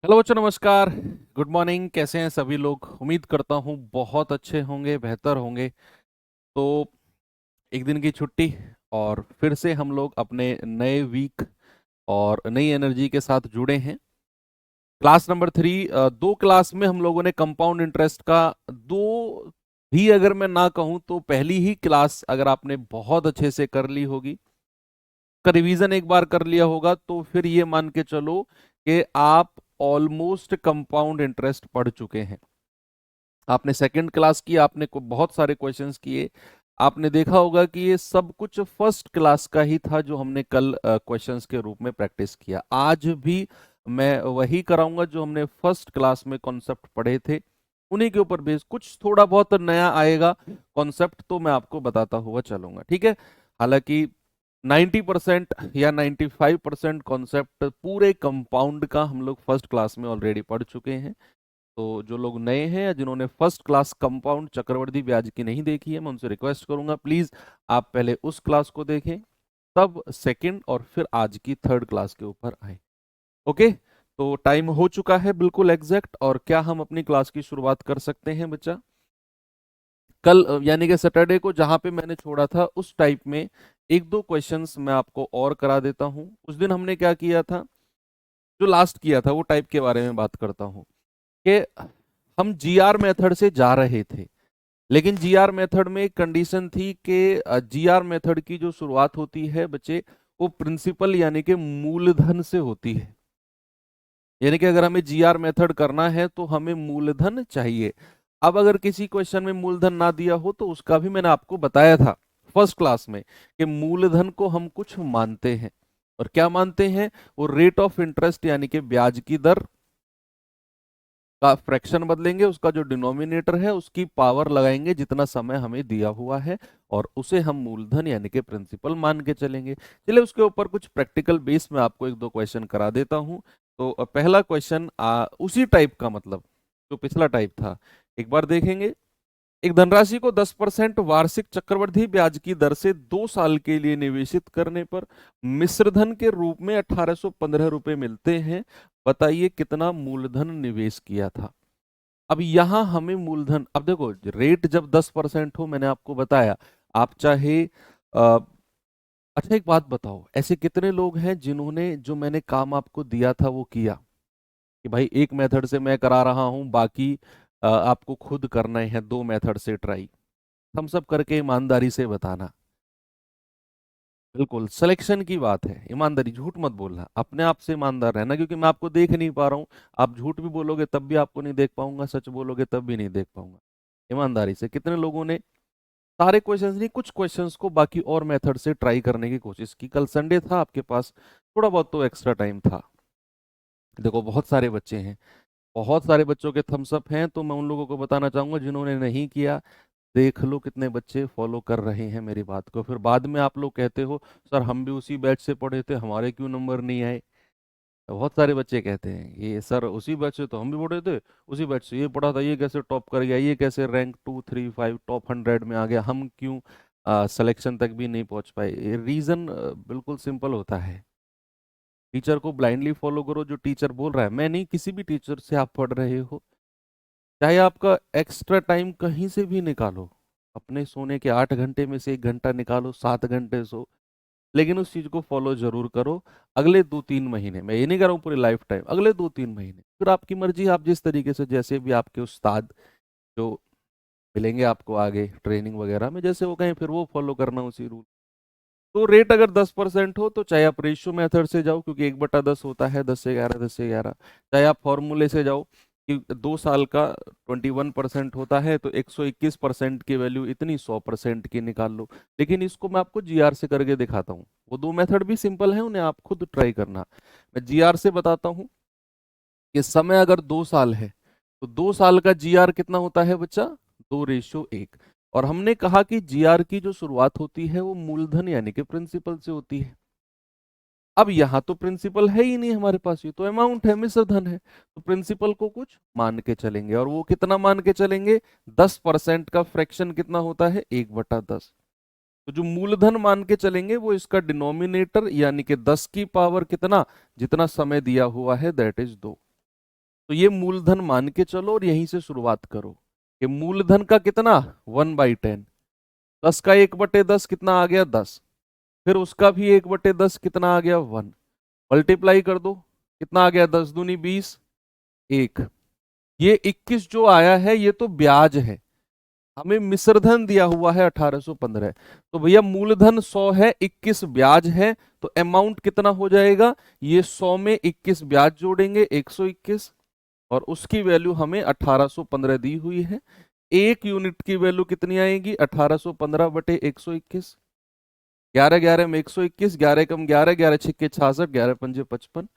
Hello बच्चों, नमस्कार। Good morning. कैसे हैं सभी लोग? उम्मीद करता हूँ बहुत अच्छे होंगे, बेहतर होंगे। तो एक दिन की छुट्टी और फिर से हम लोग अपने नए वीक और नई एनर्जी के साथ जुड़े हैं। Class number 3। दो क्लास में हम लोगों ने कंपाउंड इंटरेस्ट का दो भी, अगर मैं ना कहूँ तो पहली ही क्लास अगर आपने बहुत अच्छे से कर ली होगी, का रिवीजन एक बार कर लिया होगा, तो फिर ये मान के चलो कि आप ऑलमोस्ट कंपाउंड इंटरेस्ट पढ़ चुके हैं। आपने सेकंड क्लास की, आपने बहुत सारे क्वेश्चंस किए। आपने देखा होगा कि ये सब कुछ फर्स्ट क्लास का ही था जो हमने कल क्वेश्चंस के रूप में प्रैक्टिस किया। आज भी मैं वही कराऊंगा जो हमने फर्स्ट क्लास में कॉन्सेप्ट पढ़े थे, उन्हीं के ऊपर बेस कुछ थोड़ा बहुत नया आएगा कॉन्सेप्ट, तो मैं आपको बताता हुआ चलूंगा, ठीक है। हालांकि 90% या 95% कॉन्सेप्ट पूरे कंपाउंड का हम लोग फर्स्ट क्लास में ऑलरेडी पढ़ चुके हैं। तो जो लोग नए हैं या जिन्होंने फर्स्ट क्लास कंपाउंड चक्रवर्ती ब्याज की नहीं देखी है, मैं उनसे रिक्वेस्ट करूंगा प्लीज आप पहले उस क्लास को देखें, तब सेकंड और फिर आज की थर्ड क्लास के ऊपर आए। ओके, तो टाइम हो चुका है बिल्कुल एग्जैक्ट, और क्या हम अपनी क्लास की शुरुआत कर सकते हैं बच्चा? कल यानी कि सैटरडे को जहां पे मैंने छोड़ा था उस टाइप में एक दो क्वेश्चंस मैं आपको और करा देता हूं। उस दिन हमने क्या किया था, जो लास्ट किया था वो टाइप के बारे में बात करता हूं कि हम जीआर मेथड से जा रहे थे, लेकिन जीआर मेथड में एक कंडीशन थी कि जीआर मेथड की जो शुरुआत होती है बच्चे, वो प्रिंसिपल यानी कि मूलधन से होती है। यानी कि अगर हमें जीआर मेथड करना है तो हमें मूलधन चाहिए। अब अगर किसी क्वेश्चन में मूलधन ना दिया हो तो उसका भी मैंने आपको बताया था फर्स्ट क्लास में कि मूलधन को हम कुछ मानते हैं। और क्या मानते हैं? वो रेट ऑफ इंटरेस्ट यानी कि ब्याज की दर का फ्रैक्शन बदलेंगे, उसका जो डिनोमिनेटर है उसकी पावर लगाएंगे जितना समय हमें दिया हुआ है, और उसे हम मूलधन यानी कि प्रिंसिपल मान के चलेंगे। चलिए उसके ऊपर कुछ प्रैक्टिकल बेस में आपको एक दो क्वेश्चन करा देता हूं। तो पहला क्वेश्चन उसी टाइप का, मतलब जो पिछला टाइप था, एक बार देखेंगे। एक धनराशि को 10% वार्षिक चक्रवृद्धि ब्याज की दर से 2 साल के लिए निवेशित करने पर मिश्रधन के रूप में 1815 रुपए मिलते हैं। बताइए कितना मूलधन निवेश किया था। अब यहां हमें मूलधन, अब देखो रेट जब 10% हो, मैंने आपको बताया, आप चाहे अ, अच्छा एक बात बताओ, ऐसे कितने लोग हैं जिन्होंने जो मैंने काम आपको दिया था वो किया? कि भाई एक मेथड से मैं करा रहा हूं, बाकी आपको खुद करना है दो मेथड से ट्राई। हम सब करके ईमानदारी से बताना। बिल्कुल सिलेक्शन की बात है, ईमानदारी, झूठ मत बोलना, अपने आप से ईमानदार रहना, क्योंकि मैं आपको देख नहीं पा रहा हूँ। आप झूठ भी बोलोगे तब भी आपको नहीं देख पाऊंगा, सच बोलोगे तब भी नहीं देख पाऊंगा। ईमानदारी से, कितने लोगों ने सारे क्वेश्चंस नहीं, कुछ क्वेश्चंस को बाकी और मेथड से ट्राई करने की कोशिश की? कल संडे था, आपके पास थोड़ा बहुत तो एक्स्ट्रा टाइम था। देखो बहुत सारे बच्चे हैं, बहुत सारे बच्चों के थम्स अप हैं, तो मैं उन लोगों को बताना चाहूंगा जिन्होंने नहीं किया, देख लो कितने बच्चे फॉलो कर रहे हैं मेरी बात को। फिर बाद में आप लोग कहते हो सर हम भी उसी बैच से पढ़े थे, हमारे क्यों नंबर नहीं आए? बहुत सारे बच्चे कहते हैं ये सर उसी बैच से तो हम भी पढ़े थे, उसी बैच से ये पढ़ा था, ये कैसे टॉप कर गया, ये कैसे रैंक 2 3 5 टॉप 100 में आ गया, हम क्यों सिलेक्शन तक भी नहीं पहुंच पाए? रीजन बिल्कुल सिंपल होता है। टीचर को ब्लाइंडली फॉलो करो, जो टीचर बोल रहा है। मैं नहीं, किसी भी टीचर से आप पढ़ रहे हो, चाहे आपका एक्स्ट्रा टाइम कहीं से भी निकालो, अपने सोने के 8 घंटे में से 1 घंटा निकालो, 7 घंटे सो, लेकिन उस चीज को फॉलो जरूर करो। अगले 2 3 महीने, मैं ये नहीं कर रहा हूँ पूरी लाइफ टाइम, अगले 2 3 महीने फिर आपकी मर्जी, आप जिस तरीके से, जैसे भी आपके उस्ताद जो मिलेंगे आपको आगे ट्रेनिंग वगैरह में, जैसे वो कहें फिर वो फॉलो करना उसी रूल। तो रेट अगर 10% हो तो चाहे आप रेशियो मेथड से जाओ, क्योंकि 1/10 होता है, 10 से 11, 10 से 11। चाहे आप फॉर्मूले से जाओ कि 2 साल का 21% होता है, तो 121% की वैल्यू इतनी, 100% की निकाल लो। लेकिन इसको मैं आपको जीआर से करके दिखाता हूँ, वो दो मेथड भी सिंपल है, उन्हें आप खुद ट्राई करना। मैं जीआर से बताता हूँ कि समय अगर 2 साल है तो 2 साल का जीआर कितना होता है बच्चा? 2:1। और हमने कहा कि जीआर की जो शुरुआत होती है वो मूलधन यानी कि प्रिंसिपल से होती है। अब यहां तो प्रिंसिपल है ही नहीं हमारे पास, ये तो अमाउंट है, मिश्र धन है, तो प्रिंसिपल को कुछ मान के चलेंगे। और वो कितना मान के चलेंगे? 10% का फ्रैक्शन कितना होता है? 1/10। तो जो मूलधन मान के चलेंगे वो इसका डिनोमिनेटर यानी कि 10 की पावर कितना, जितना समय दिया हुआ है, दैट इज 2। तो ये मूलधन मान के चलो और यहीं से शुरुआत करो कि मूलधन का कितना 1/10, 10 का 1/10 कितना आ गया 10, फिर उसका भी 1/10 कितना आ गया 1, मल्टीप्लाई कर दो कितना आ गया 10 दूनी 20, 1। ये 21 जो आया है ये तो ब्याज है, हमें मिश्रधन दिया हुआ है 1815, तो भैया मूलधन 100 है, 21 ब्याज है, तो अमाउंट कितना हो जाएगा, ये 100 में 21 ब्याज जोड़ेंगे 121, और उसकी वैल्यू हमें 1815 दी हुई है। एक यूनिट की वैल्यू कितनी आएगी 1815 बटे 121, 11 11 में 121, 11 कम 11, 11 छिक्के 66, 11 पंजे 55,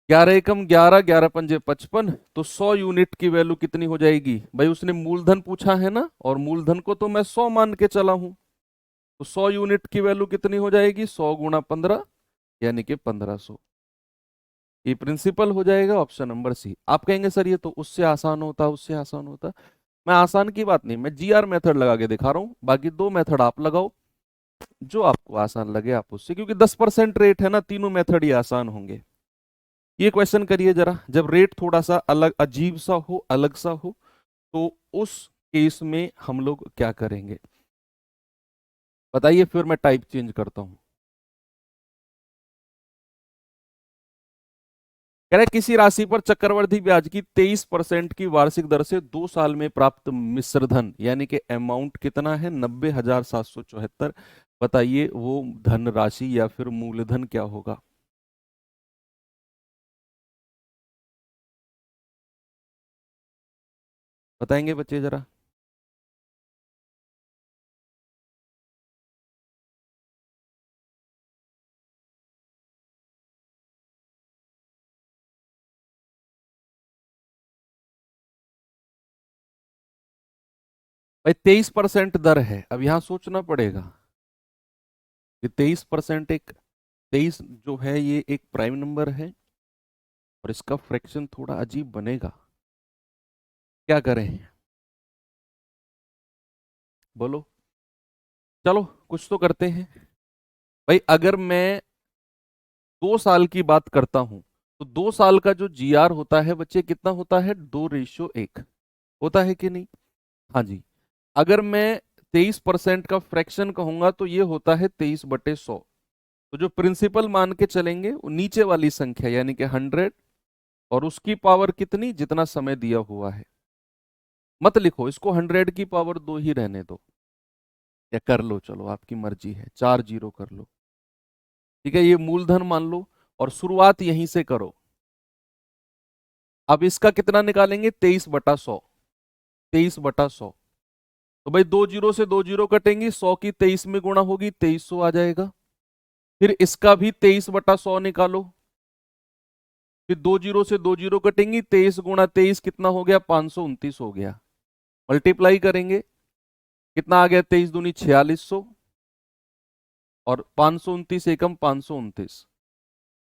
11 एकम 11, 11 पंजे 55, तो 100 यूनिट की वैल्यू कितनी हो जाएगी भाई, उसने मूलधन पूछा है ना, और मूलधन को तो मैं 100 मान के चला हूं, तो 100 यूनिट की वैल्यू कितनी हो जाएगी 100 गुणा 15 यानी कि 1500। ये प्रिंसिपल हो जाएगा ऑप्शन नंबर सी। आप कहेंगे सर ये तो उससे आसान होता, उससे आसान होता। मैं आसान की बात नहीं, मैं जीआर मेथड लगा के दिखा रहा हूं, बाकी दो मेथड आप लगाओ जो आपको आसान लगे आप उससे, क्योंकि 10% रेट है ना, तीनों मेथड ही आसान होंगे। ये क्वेश्चन करिए जरा, जब रेट थोड़ा सा अलग अजीब सा हो, अलग सा हो, तो उस केस में हम लोग क्या करेंगे बताइए, फिर मैं टाइप चेंज करता हूं। कह रहे किसी राशि पर चक्रवृद्धि ब्याज की 23% की वार्षिक दर से 2 साल में प्राप्त मिश्रधन यानी कि अमाउंट कितना है 90,774। बताइए वो धन राशि या फिर मूलधन क्या होगा। बताएंगे बच्चे जरा। भाई 23% दर है, अब यहां सोचना पड़ेगा कि 23% एक 23 जो है ये एक प्राइम नंबर है और इसका फ्रैक्शन थोड़ा अजीब बनेगा, क्या करें बोलो। चलो कुछ तो करते हैं। भाई अगर मैं 2 साल की बात करता हूं तो 2 साल का जो जीआर होता है बच्चे कितना होता है 2:1 होता है कि नहीं। हाँ जी। अगर मैं 23% का फ्रैक्शन कहूंगा तो ये होता है 23/100। तो जो प्रिंसिपल मान के चलेंगे वो नीचे वाली संख्या यानी कि 100, और उसकी पावर कितनी जितना समय दिया हुआ है। मत लिखो इसको 100 की पावर 2 ही रहने दो, या कर लो चलो आपकी मर्जी है, 4 जीरो कर लो। ठीक है, ये मूलधन मान लो और शुरुआत यहीं से करो। अब इसका कितना निकालेंगे 23/100, 23/100। तो भाई 2 जीरो से 2 जीरो कटेंगी, 100 की 23 में गुणा होगी 2300 आ जाएगा। फिर इसका भी 23/100 निकालो, फिर 2 जीरो से 2 जीरो कटेंगी, 23 गुणा 23 कितना हो गया 529 हो गया। मल्टीप्लाई करेंगे कितना आ गया 23 दूनी 4600, और 529 एकम 529,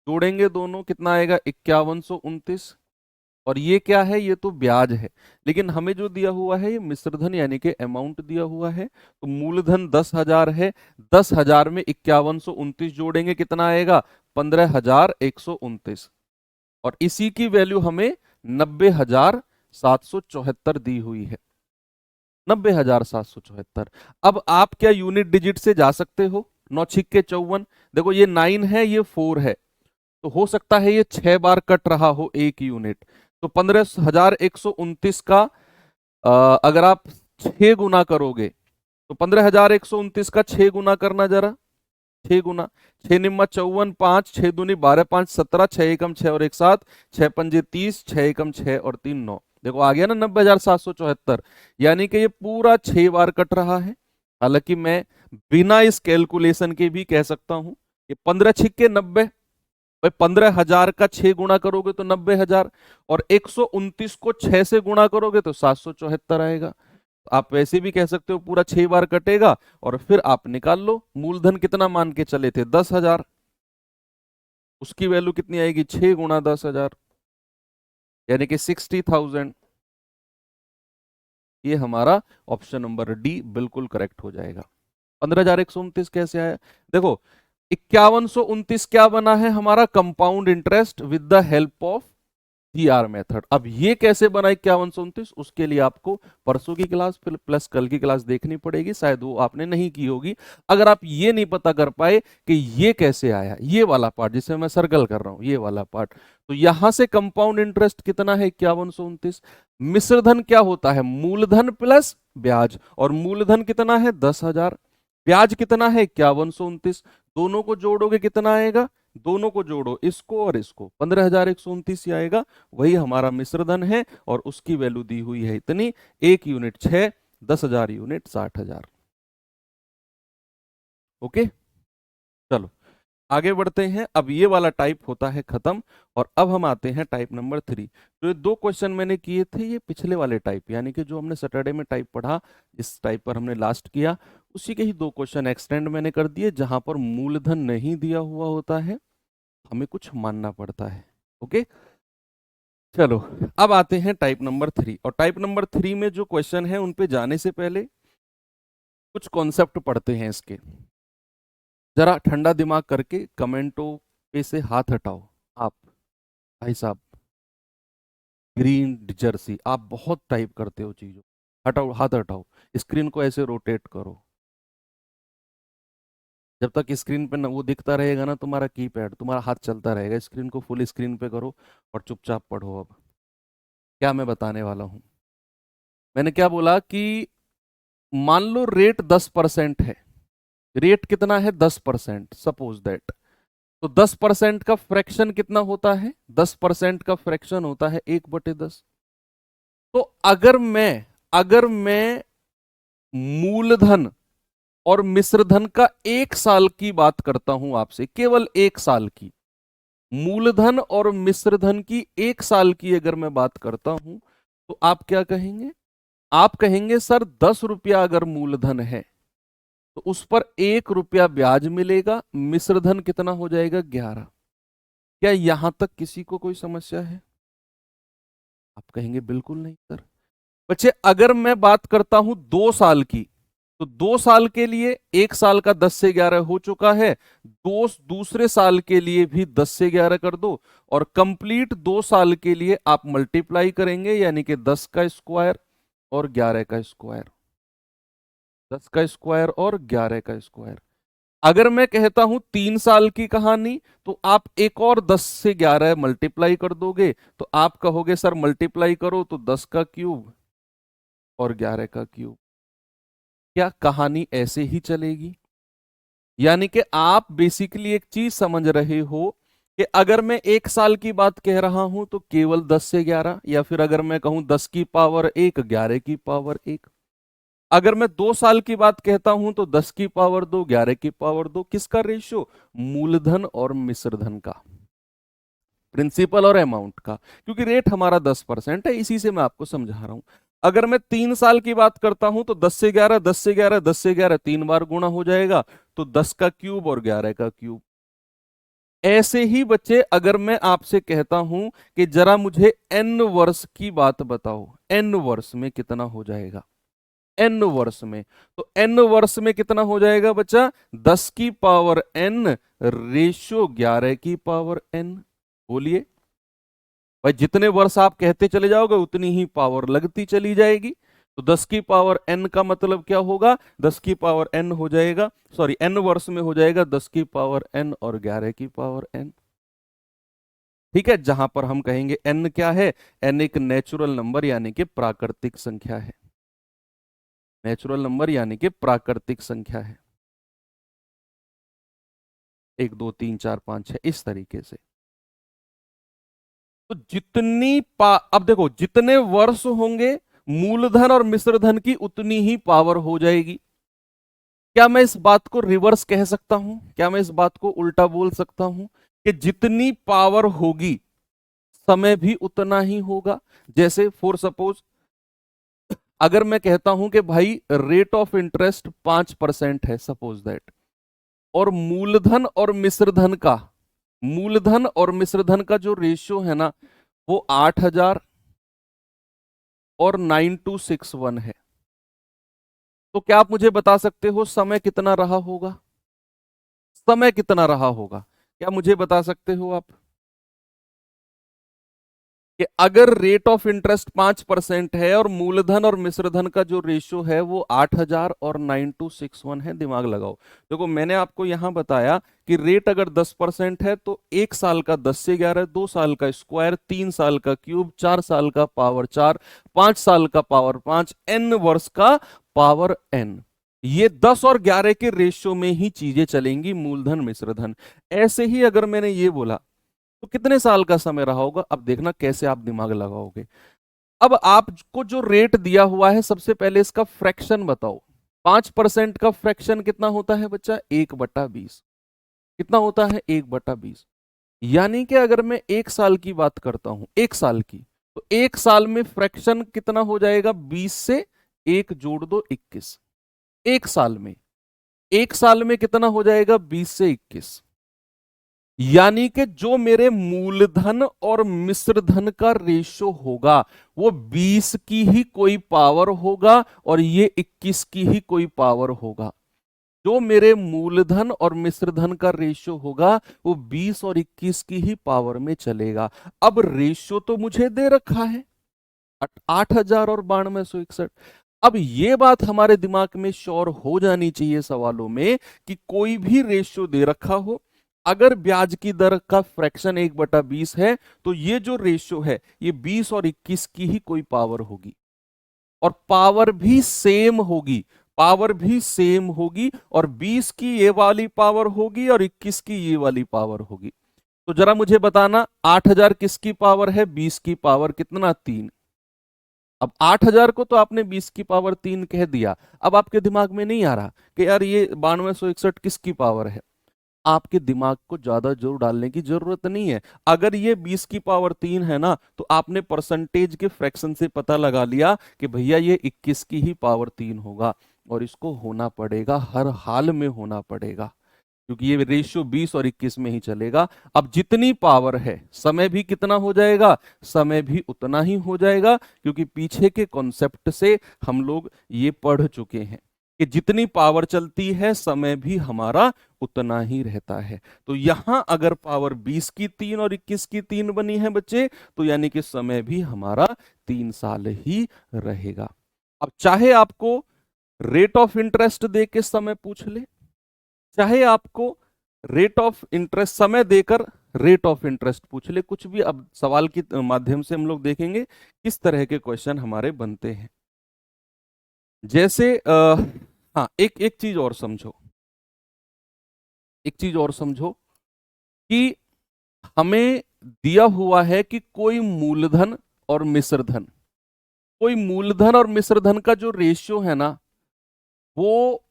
जोड़ेंगे दोनों कितना आएगा 5129। और ये क्या है, ये तो ब्याज है, लेकिन हमें जो दिया हुआ है ये मिश्रधन यानी कि अमाउंट दिया हुआ है, तो मूलधन 10,000 है, 10,000 में 5129 जोड़ेंगे कितना आएगा 15,129, और इसी की वैल्यू हमें 90,774 दी हुई है, 90,774। अब आप क्या यूनिट डिजिट से जा सकते हो, 9 छिक्के 54, देखो ये 9 है ये 4 है, तो हो सकता है ये 6 बार कट रहा हो एक यूनिट, तो 15,129 का अगर आप 6 गुना करोगे तो 15,129 का 6 गुना करना जरा, 6 गुना, 6 निम्मा 54, 5 6 दूनी 12, 5 17, 6 एकम 6 और 1 7, 6 पंजे 30, 6 एकम 6 और 3 9। देखो आ गया ना 90,774, यानी कि ये पूरा 6 बार कट रहा है। हालांकि मैं बिना इस कैलकुलेशन के भी कह सकता हूं कि 15 छिक्के 90, भाई 15,000 का 6 गुना करोगे तो 90,000, और 129 को 6 से गुणा करोगे तो 774 आएगा। आप वैसे भी कह सकते हो पूरा 6 बार कटेगा, और फिर आप निकाल लो मूलधन कितना मान के चले थे 10,000, उसकी वैल्यू कितनी आएगी 6 गुणा 10,000 यानी कि 60,000। ये हमारा ऑप्शन नंबर डी बिल्कुल करेक्ट हो जाएगा। 15,129 कैसे आया, देखो 5129 क्या बना है हमारा compound interest with the help of CR method. अब ये कैसे बना 5129, उसके लिए आपको परसों की क्लास प्लस कल की क्लास देखनी पड़ेगी, शायद वो आपने नहीं की होगी। अगर आप ये नहीं पता कर पाए कि ये कैसे आया, ये वाला पार्ट जिसे मैं सर्कल कर रहा हूं, ये वाला पार्ट, तो यहां से कंपाउंड इंटरेस्ट कितना है 5129। मिश्रधन क्या होता है, मूलधन प्लस ब्याज, और मूलधन कितना है 10,000, ब्याज कितना है 5129, दोनों को जोड़ोगे कितना आएगा, दोनों को जोड़ो इसको और इसको, 15,129 ही आएगा। वही हमारा मिश्रधन है और उसकी वैल्यू दी हुई है इतनी, 1 यूनिट 6, 10,000 यूनिट 60,000। ओके, चलो आगे बढ़ते हैं। अब ये वाला टाइप होता है खत्म, और अब हम आते हैं टाइप नंबर 3। जो ये 2 क्वेश्चन मैंने किए थे, ये पिछले वाले टाइप, यानी कि जो हमने सैटरडे में टाइप पढ़ा, इस टाइप पर हमने लास्ट किया, उसी के ही 2 क्वेश्चन एक्सटेंड मैंने कर दिए, जहां पर मूलधन नहीं दिया हुआ होता है, हमें कुछ मानना पड़ता है। ओके, चलो अब आते हैं टाइप नंबर 3। और टाइप नंबर 3 में जो क्वेश्चन है उन पे जाने से पहले कुछ कॉन्सेप्ट पढ़ते हैं इसके। जरा ठंडा दिमाग करके कमेंटों पे से हाथ हटाओ। आप भाई साहब, ग्रीन जर्सी, आप बहुत टाइप करते हो चीजों, हटाओ हाथ हटाओ, स्क्रीन को ऐसे रोटेट करो। जब तक स्क्रीन पे ना वो दिखता रहेगा ना तुम्हारा कीपैड, तुम्हारा हाथ चलता रहेगा। स्क्रीन को फुल स्क्रीन पे करो और चुपचाप पढ़ो। अब क्या मैं बताने वाला हूं, मैंने क्या बोला कि मान लो रेट 10% है, रेट कितना है 10%, सपोज दैट, तो 10% का फ्रैक्शन कितना होता है, 10% का फ्रैक्शन होता है 1/10। तो अगर मैं मूलधन और मिश्रधन का 1 साल की बात करता हूं आपसे, केवल 1 साल की, मूलधन और मिश्रधन की 1 साल की अगर मैं बात करता हूं, तो आप क्या कहेंगे, आप कहेंगे सर 10 रुपया अगर मूलधन है तो उस पर 1 रुपया ब्याज मिलेगा, मिश्रधन कितना हो जाएगा 11। क्या यहां तक किसी को कोई समस्या है? आप कहेंगे बिल्कुल नहीं सर। बच्चे अगर मैं बात करता हूं 2 साल की, तो 2 साल के लिए 1 साल का 10 से 11 हो चुका है, दूसरे साल के लिए भी 10 से 11 कर दो, और कंप्लीट 2 साल के लिए आप मल्टीप्लाई करेंगे, यानी कि 10 का स्क्वायर और 11 का स्क्वायर, 10 का स्क्वायर और 11 का स्क्वायर। अगर मैं कहता हूं 3 साल की कहानी, तो आप एक और 10 से 11 मल्टीप्लाई कर दोगे, तो आप कहोगे सर मल्टीप्लाई करो तो 10 का क्यूब और 11 का क्यूब। क्या कहानी ऐसे ही चलेगी? यानी कि आप बेसिकली एक चीज समझ रहे हो कि अगर मैं 1 साल की बात कह रहा हूं तो केवल 10 से 11, या फिर अगर मैं कहूं 10 की पावर 1, 11 की पावर 1। अगर मैं 2 साल की बात कहता हूं तो 10 की पावर 2, 11 की पावर 2। किसका रेशियो? मूलधन और मिश्रधन का, प्रिंसिपल और अमाउंट का, क्योंकि रेट हमारा 10% है, इसी से मैं आपको समझा रहा हूं। अगर मैं 3 साल की बात करता हूं तो 10 से 11, 10 से 11, 10 से 11 3 बार गुणा हो जाएगा, तो 10 का क्यूब और 11 का क्यूब। ऐसे ही बच्चे अगर मैं आपसे कहता हूं कि जरा मुझे n वर्ष की बात बताओ, n वर्ष में कितना हो जाएगा, n वर्ष में, तो n वर्ष में कितना हो जाएगा बच्चा, 10 की पावर n रेशियो 11 की पावर n। बोलिए भाई, जितने वर्ष आप कहते चले जाओगे उतनी ही पावर लगती चली जाएगी। तो 10 की पावर n का मतलब क्या होगा, 10 की पावर n हो जाएगा, सॉरी n वर्ष में हो जाएगा 10 की पावर n और 11 की पावर n। ठीक है, जहां पर हम कहेंगे n क्या है, n एक नेचुरल नंबर यानी कि प्राकृतिक संख्या है, नेचुरल नंबर यानी कि प्राकृतिक संख्या है, 1 2 3 4 5 6 इस तरीके से। तो अब देखो, जितने वर्ष होंगे मूलधन और मिश्रधन की उतनी ही पावर हो जाएगी। क्या मैं इस बात को रिवर्स कह सकता हूं, क्या मैं इस बात को उल्टा बोल सकता हूं कि जितनी पावर होगी समय भी उतना ही होगा? जैसे फॉर सपोज अगर मैं कहता हूं कि भाई रेट ऑफ इंटरेस्ट 5% है, सपोज दैट, और मूलधन और मिश्रधन का जो रेशियो है ना, वो 8,000 और 9261 है, तो क्या आप मुझे बता सकते हो समय कितना रहा होगा? समय कितना रहा होगा, क्या मुझे बता सकते हो आप? कि अगर रेट ऑफ इंटरेस्ट 5% है और मूलधन और मिश्रधन का जो रेशियो है वो 8000 और 9261 है, दिमाग लगाओ। देखो मैंने आपको यहां बताया कि रेट अगर 10% है तो 1 साल का 10 से 11, 2 साल का स्क्वायर, 3 साल का क्यूब, 4 साल का पावर 4, 5 साल का पावर 5, n वर्ष का पावर n। ये 10 और 11 के रेशियो में ही चीजें चलेंगी, मूलधन मिश्रधन। ऐसे ही अगर मैंने ये बोला तो कितने साल का समय रहा होगा, अब देखना कैसे आप दिमाग लगाओगे। अब आपको जो रेट दिया हुआ है, सबसे पहले इसका फ्रैक्शन बताओ। 5% का फ्रैक्शन कितना होता है बच्चा? 1/20। कितना होता है? 1/20। यानी कि अगर मैं 1 साल की बात करता हूं, 1 साल की, तो 1 साल में फ्रैक्शन कितना हो जाएगा? 20 से 1 जोड़ दो 21। 1 साल में, 1 साल में कितना हो जाएगा? 20 से 21। यानी कि जो मेरे मूलधन और मिश्रधन का रेशो होगा वो 20 की ही कोई पावर होगा और ये 21 की ही कोई पावर होगा। जो मेरे मूलधन और मिश्रधन का रेशो होगा वो 20 और 21 की ही पावर में चलेगा। अब रेशो तो मुझे दे रखा है 8000 और 9261। अब ये बात हमारे दिमाग में श्योर हो जानी चाहिए सवालों में कि कोई भी रेशियो दे रखा हो, अगर ब्याज की दर का फ्रैक्शन 1/20 है तो ये जो रेशियो है ये 20 और 21 की ही कोई पावर होगी, और पावर भी सेम होगी। पावर भी सेम होगी, और 20 की ये वाली पावर होगी और 21 की ये वाली पावर होगी। तो जरा मुझे बताना 8000 किसकी पावर है? 20 की पावर कितना? 3। अब 8000 को तो आपने 20 की पावर 3 कह दिया, अब आपके दिमाग में नहीं आ रहा कि यार ये 9261 किसकी पावर है। आपके दिमाग को ज्यादा जोर डालने की जरूरत नहीं है। अगर ये 20 की पावर 3 है ना, तो आपने परसेंटेज के फ्रैक्शन से पता लगा लिया कि भैया ये 21 की ही पावर 3 होगा, और इसको होना पड़ेगा, हर हाल में होना पड़ेगा, क्योंकि ये रेशियो 20 और 21 में ही चलेगा। अब जितनी पावर है समय भी कितना हो जाएगा? समय भी उतना ही हो जाएगा, क्योंकि पीछे के कॉन्सेप्ट से हम लोग ये पढ़ चुके हैं कि जितनी पावर चलती है समय भी हमारा उतना ही रहता है। तो यहां अगर पावर 20 की 3 और 21 की 3 बनी है बच्चे, तो यानी कि समय भी हमारा 3 साल ही रहेगा। अब चाहे आपको रेट ऑफ इंटरेस्ट दे के समय पूछ ले, चाहे आपको रेट ऑफ इंटरेस्ट समय देकर रेट ऑफ इंटरेस्ट पूछ ले, कुछ भी। अब सवाल के माध्यम से हम लोग देखेंगे किस तरह के क्वेश्चन हमारे बनते हैं। जैसे हाँ, एक एक चीज और समझो, एक चीज और समझो कि हमें दिया हुआ है कि कोई मूलधन और मिश्रधन, कोई मूलधन और मिश्रधन का जो रेशियो है ना वो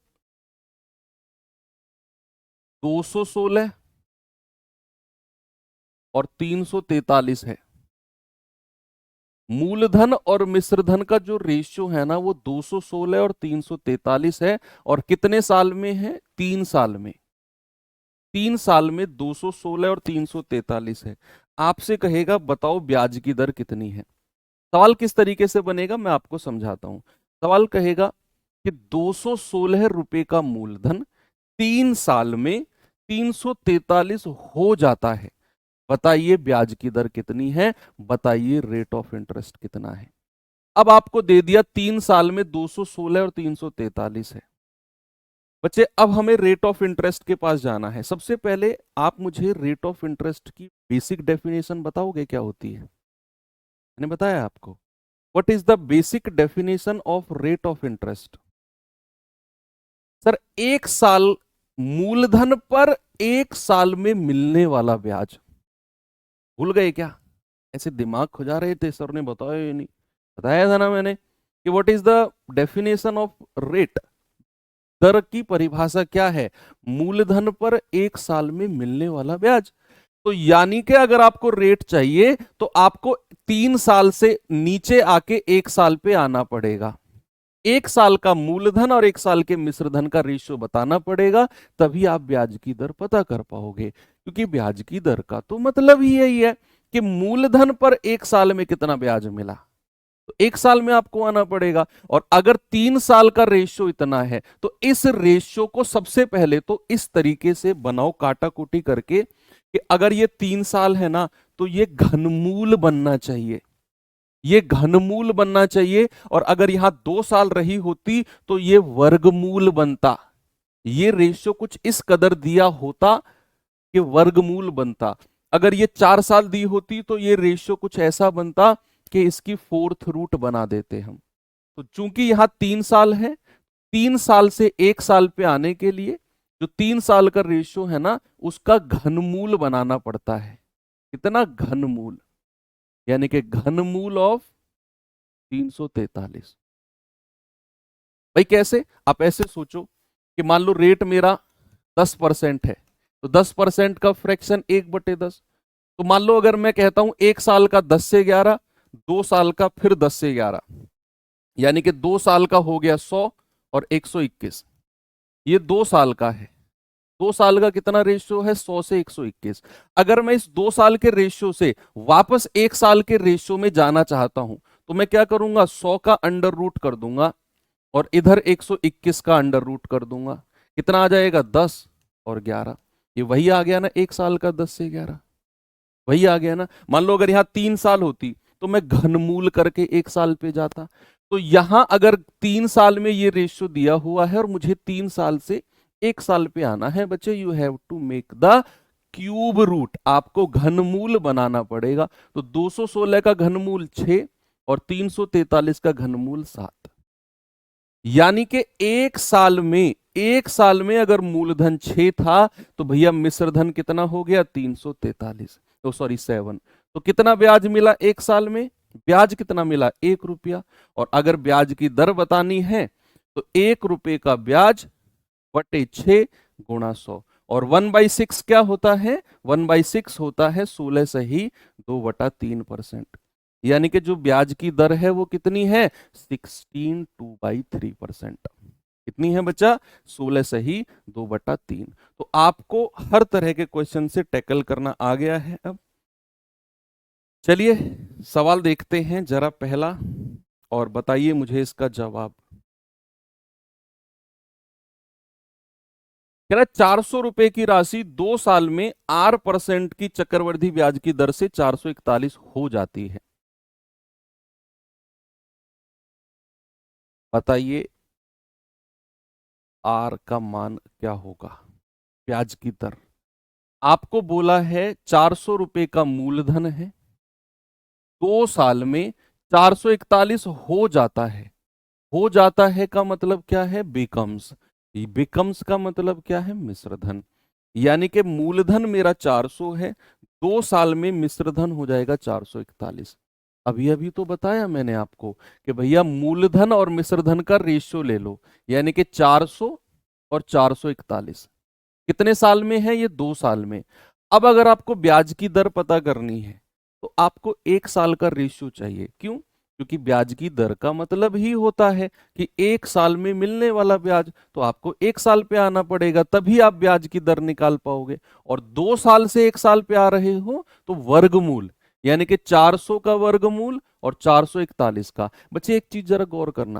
216 और 343 है। मूलधन और मिश्रधन का जो रेशियो है ना वो 216 और 343 है, और कितने साल में है? 3 साल में। 3 साल में 216 और 343 है। आपसे कहेगा बताओ ब्याज की दर कितनी है। सवाल किस तरीके से बनेगा मैं आपको समझाता हूं। सवाल कहेगा कि 216 रुपए का मूलधन 3 साल में 343 हो जाता है, बताइए ब्याज की दर कितनी है, बताइए रेट ऑफ इंटरेस्ट कितना है। अब आपको दे दिया 3 साल में 216 और 343 है। बच्चे अब हमें रेट ऑफ इंटरेस्ट के पास जाना है। सबसे पहले आप मुझे रेट ऑफ इंटरेस्ट की बेसिक डेफिनेशन बताओगे क्या होती है? मैंने बताया आपको, what is the basic definition of rate of interest. Sir 1 साल मूलधन पर 1 साल में मिलने वाला ब्याज। भूल गए क्या? ऐसे दिमाग खुजा रहे थे, सर ने बताया ही नहीं। बताया था ना मैंने कि what is the definition of rate. दर की परिभाषा क्या है? मूलधन पर 1 साल में मिलने वाला ब्याज। तो यानी कि अगर आपको रेट चाहिए तो आपको 3 साल से नीचे आके 1 साल पे आना पड़ेगा। 1 साल का मूलधन और 1 साल के मिश्रधन का रेशियो बताना पड़ेगा, तभी आप ब्याज की दर पता कर पाओगे। क्योंकि ब्याज की दर का तो मतलब ही यही है कि मूलधन पर 1 साल में कितना ब्याज मिला, तो 1 साल में आपको आना पड़ेगा। और अगर 3 साल का रेशियो इतना है तो इस रेशियो को सबसे पहले तो इस तरीके से बनाओ काटा कुटी करके कि अगर ये 3 साल है ना, तो ये घनमूल बनना चाहिए, ये घनमूल बनना चाहिए। और अगर यहां 2 साल रही होती तो ये वर्गमूल बनता। ये रेशियो कुछ इस कदर दिया होता कि वर्गमूल बनता। अगर ये 4 साल दी होती तो ये रेशियो कुछ ऐसा बनता कि इसकी फोर्थ रूट बना देते हम। तो चूंकि यहां 3 साल है, 3 साल से 1 साल पे आने के लिए जो 3 साल का रेशियो है ना, उसका घनमूल बनाना पड़ता है। कितना घनमूल? यानी कि घनमूल ऑफ 343। भाई कैसे? आप ऐसे सोचो कि मान लो रेट मेरा 10% है, तो 10% का फ्रैक्शन 1/10। तो मान लो अगर मैं कहता हूं 1 साल का 10 से 11, 2 साल का फिर 10 से 11, यानी कि 2 साल का हो गया 100 और 121। ये 2 साल का है। 2 साल का कितना रेशियो है? 100 से 121। अगर मैं इस 2 साल के रेशियो से वापस 1 साल के रेशियो में जाना चाहता हूं, तो मैं क्या करूंगा? 100 का अंडर रूट कर दूंगा और इधर 121 का अंडर रूट कर दूंगा। कितना आ जाएगा? 10 और 11। ये वही आ गया ना 1 साल का 10 से 11, वही आ गया ना। मान लो अगर यहां 3 साल होती तो मैं घनमूल करके 1 साल पे जाता। तो यहां अगर 3 साल में ये रेशियो दिया हुआ है और मुझे 3 साल से 1 साल पे आना है बच्चे, you have to make the cube root. आपको घनमूल बनाना पड़ेगा। तो 216 का घनमूल 6 और 343 का घनमूल 7। यानी कि 1 साल में अगर मूलधन 6 था तो भैया मिश्रधन कितना हो गया? 343। तो सॉरी 7। तो कितना ब्याज मिला 1 साल में? ब्याज कितना मिला? 1 रुपया। और अगर ब्याज की दर बतानी है तो 1 रुपये का ब्याज बटे 6 गुणा 100। और 1/6 क्या होता है? 1/6 होता है 16 सही 2/3%। यानी कि जो ब्याज की दर है वो कितनी है? 16/2/3%। कितनी है बच्चा? 16 सही 2/3। तो आपको हर तरह के क्वेश्चन से टैकल करना आ गया है। अब चलिए सवाल देखते हैं जरा पहला, और बताइए मुझे इसका जवाब। कह रहा है 400 रुपए की राशि 2 साल में 8% की चक्रवृद्धि ब्याज की दर से 441 हो जाती है। बताइए आर का मान क्या होगा? ब्याज की दर आपको बोला है 400 रुपए का मूलधन है, 2 साल में 441 हो जाता है। हो जाता है का मतलब क्या है? बिकम्स। बिकम्स का मतलब क्या है? मिश्रधन। यानी कि मूलधन मेरा 400 है, 2 साल में मिश्रधन हो जाएगा 441। अभी अभी तो बताया मैंने आपको कि भैया मूलधन और मिश्रधन का रेशियो ले लो, यानी कि 400 और 441 कितने साल में है? ये 2 साल में। अब अगर आपको ब्याज की दर पता करनी है तो आपको 1 साल का रेशियो चाहिए। क्यों? क्योंकि ब्याज की दर का मतलब ही होता है कि 1 साल में मिलने वाला ब्याज। तो आपको 1 साल पे आना पड़ेगा, तभी आप ब्याज की दर निकाल पाओगे। और 2 साल से 1 साल पे आ रहे हो तो वर्गमूल, यानी कि 400 का वर्गमूल और 441 का। बच्चे एक चीज जरा गौर करना,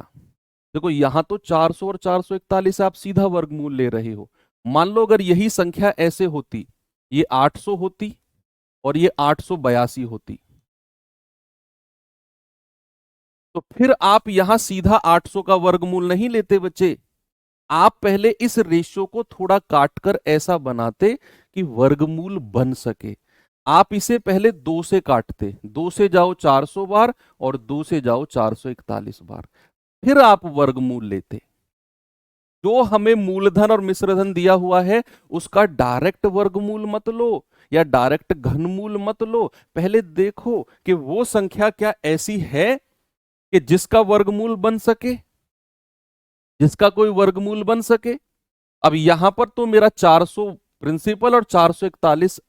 देखो यहां तो 400 और 441 आप सीधा वर्गमूल ले रहे हो। मान लो अगर यही संख्या ऐसे होती, ये 800 होती और ये 882 होती, तो फिर आप यहां सीधा 800 का वर्गमूल नहीं लेते बच्चे। आप पहले इस रेशियो को थोड़ा काटकर ऐसा बनाते कि वर्गमूल बन सके। आप इसे पहले 2 से काटते, 2 से जाओ 400 बार और 2 से जाओ 441 बार, फिर आप वर्गमूल लेते। जो हमें मूलधन और मिश्रधन दिया हुआ है उसका डायरेक्ट वर्गमूल मत लो या डायरेक्ट घनमूल मत लो। पहले देखो कि वो संख्या क्या ऐसी है कि जिसका वर्गमूल बन सके, जिसका कोई वर्गमूल बन सके। अब यहां पर तो मेरा 400 प्रिंसिपल और 441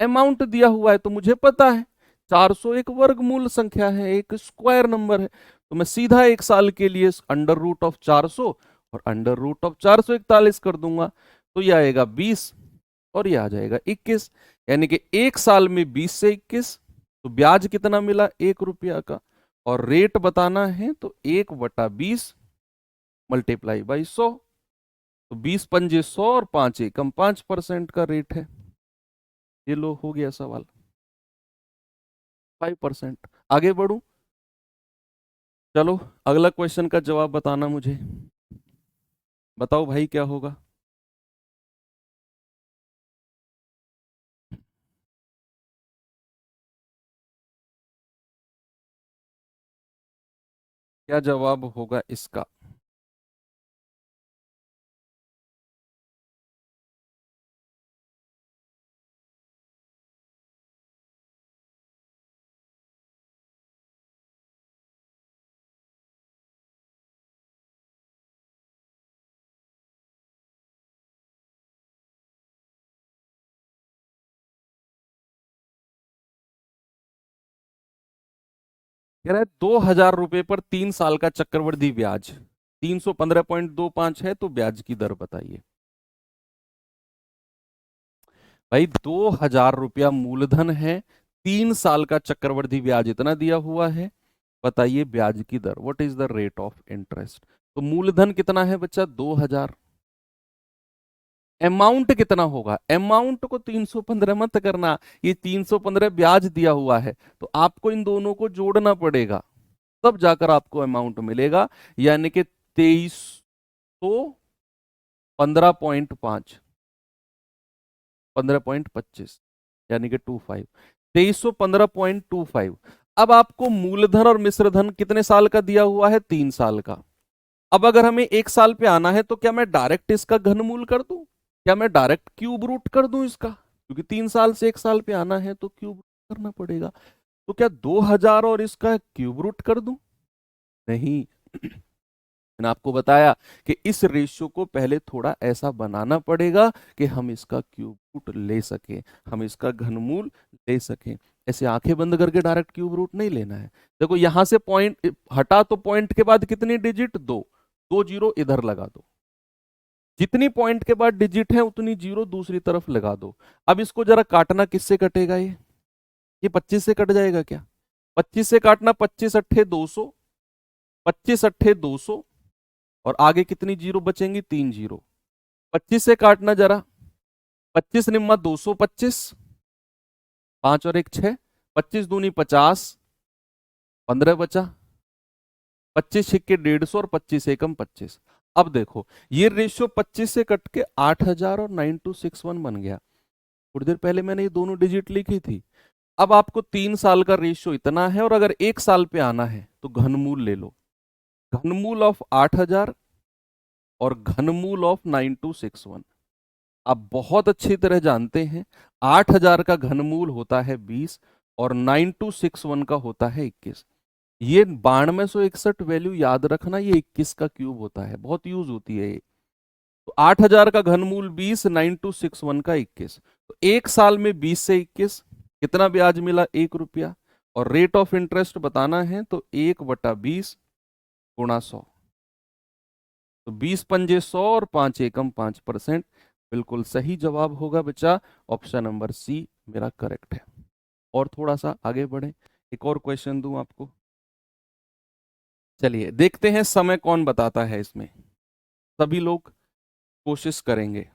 अमाउंट दिया हुआ है, तो मुझे पता है 400 एक वर्गमूल संख्या है, एक स्क्वायर नंबर है। तो मैं सीधा 1 साल के लिए अंडर रूट ऑफ 400 और अंडर रूट ऑफ 441 कर दूंगा। तो ये आएगा 20 और ये आ जाएगा 21। यानी कि 1 साल में 20 से 21। तो ब्याज कितना मिला? 1 रुपया का। और रेट बताना है तो 1/20 मल्टीप्लाई बाई 100। तो 20 पंजे 100 और 5 एकम 5% का रेट है। ये लो, हो गया सवाल। 5%। आगे बढ़ू? चलो, अगला क्वेश्चन का जवाब बताना मुझे। बताओ भाई, क्या होगा? क्या जवाब होगा इसका? कह रहा है 2,000 रुपए पर 3 साल का चक्रवृद्धि ब्याज 315.25 है, तो ब्याज की दर बताइए। भाई, 2,000 रुपया मूलधन है, 3 साल का चक्रवृद्धि ब्याज इतना दिया हुआ है, बताइए ब्याज की दर, what is the rate of interest. तो मूलधन कितना है बच्चा? 2,000। अमाउंट कितना होगा? अमाउंट को 315 मत करना, ये 315 ब्याज दिया हुआ है, तो आपको इन दोनों को जोड़ना पड़ेगा, तब जाकर आपको अमाउंट मिलेगा, यानी कि 2315.5, 15.25, यानी कि 25, 2315.25। अब आपको मूलधन और मिश्रधन कितने साल का दिया हुआ है? 3 साल का। अब अगर हमें 1 साल पे आना है, तो क्या मैं डायरेक्ट इसका घनमूल कर दूं? क्या मैं डायरेक्ट क्यूब रूट कर दूं इसका? क्योंकि 3 साल से 1 साल पे आना है तो क्यूब रूट करना पड़ेगा। तो क्या 2,000 और इसका क्यूब रूट कर दूं? नहीं। मैंने आपको बताया कि इस रेशियो को पहले थोड़ा ऐसा बनाना पड़ेगा कि हम इसका क्यूब रूट ले सकें, हम इसका घनमूल ले सकें। ऐसे आंखें बंद करके डायरेक्ट क्यूब रूट नहीं लेना है। देखो, यहां से पॉइंट हटा, तो पॉइंट के बाद कितनी डिजिट? दो, दो जीरो इधर लगा दो। जितनी पॉइंट के बाद डिजिट है उतनी जीरो दूसरी तरफ लगा दो। अब इसको जरा काटना, किससे कटेगा ये 25 से कट जाएगा क्या? 25 से काटना, 25 अट्ठे 200, 25 अट्ठे 200, और आगे कितनी जीरो बचेंगी? 3 जीरो। 25 से काटना जरा, 25 निम्मा 225, 5 और 1 6, 25 दूनी 50, 15 बचा, 25 छिक्के 150 और 25 एकम 25। अब देखो, ये रेशियो 25 से कट के 8,000 और 9261 बन गया। थोड़ी देर पहले मैंने ये दोनों डिजिट लिखी थी। अब आपको 3 साल का रेशियो इतना है, और अगर 1 साल पे आना है तो घनमूल ले लो। घनमूल ऑफ 8,000 और घनमूल ऑफ 9261। आप बहुत अच्छी तरह जानते हैं, 8,000 का घनमूल होता है 20, और 9261 का होता है 21। ये 9261 वैल्यू याद रखना, ये 21 का क्यूब होता है, बहुत यूज होती है ये। तो 8,000 का घनमूल 20, 9261 का 21। तो 1 साल में 20 से 21, कितना ब्याज मिला? 1 रुपया। और रेट ऑफ इंटरेस्ट बताना है तो 1/20 गुणा 100। तो 20 पंजे 100 और 5 एकम 5%। बिल्कुल सही जवाब होगा बच्चा, ऑप्शन नंबर सी मेरा करेक्ट है। और थोड़ा सा आगे बढ़े, एक और क्वेश्चन दूं आपको। चलिए देखते हैं समय कौन बताता है इसमें। सभी लोग कोशिश करेंगे।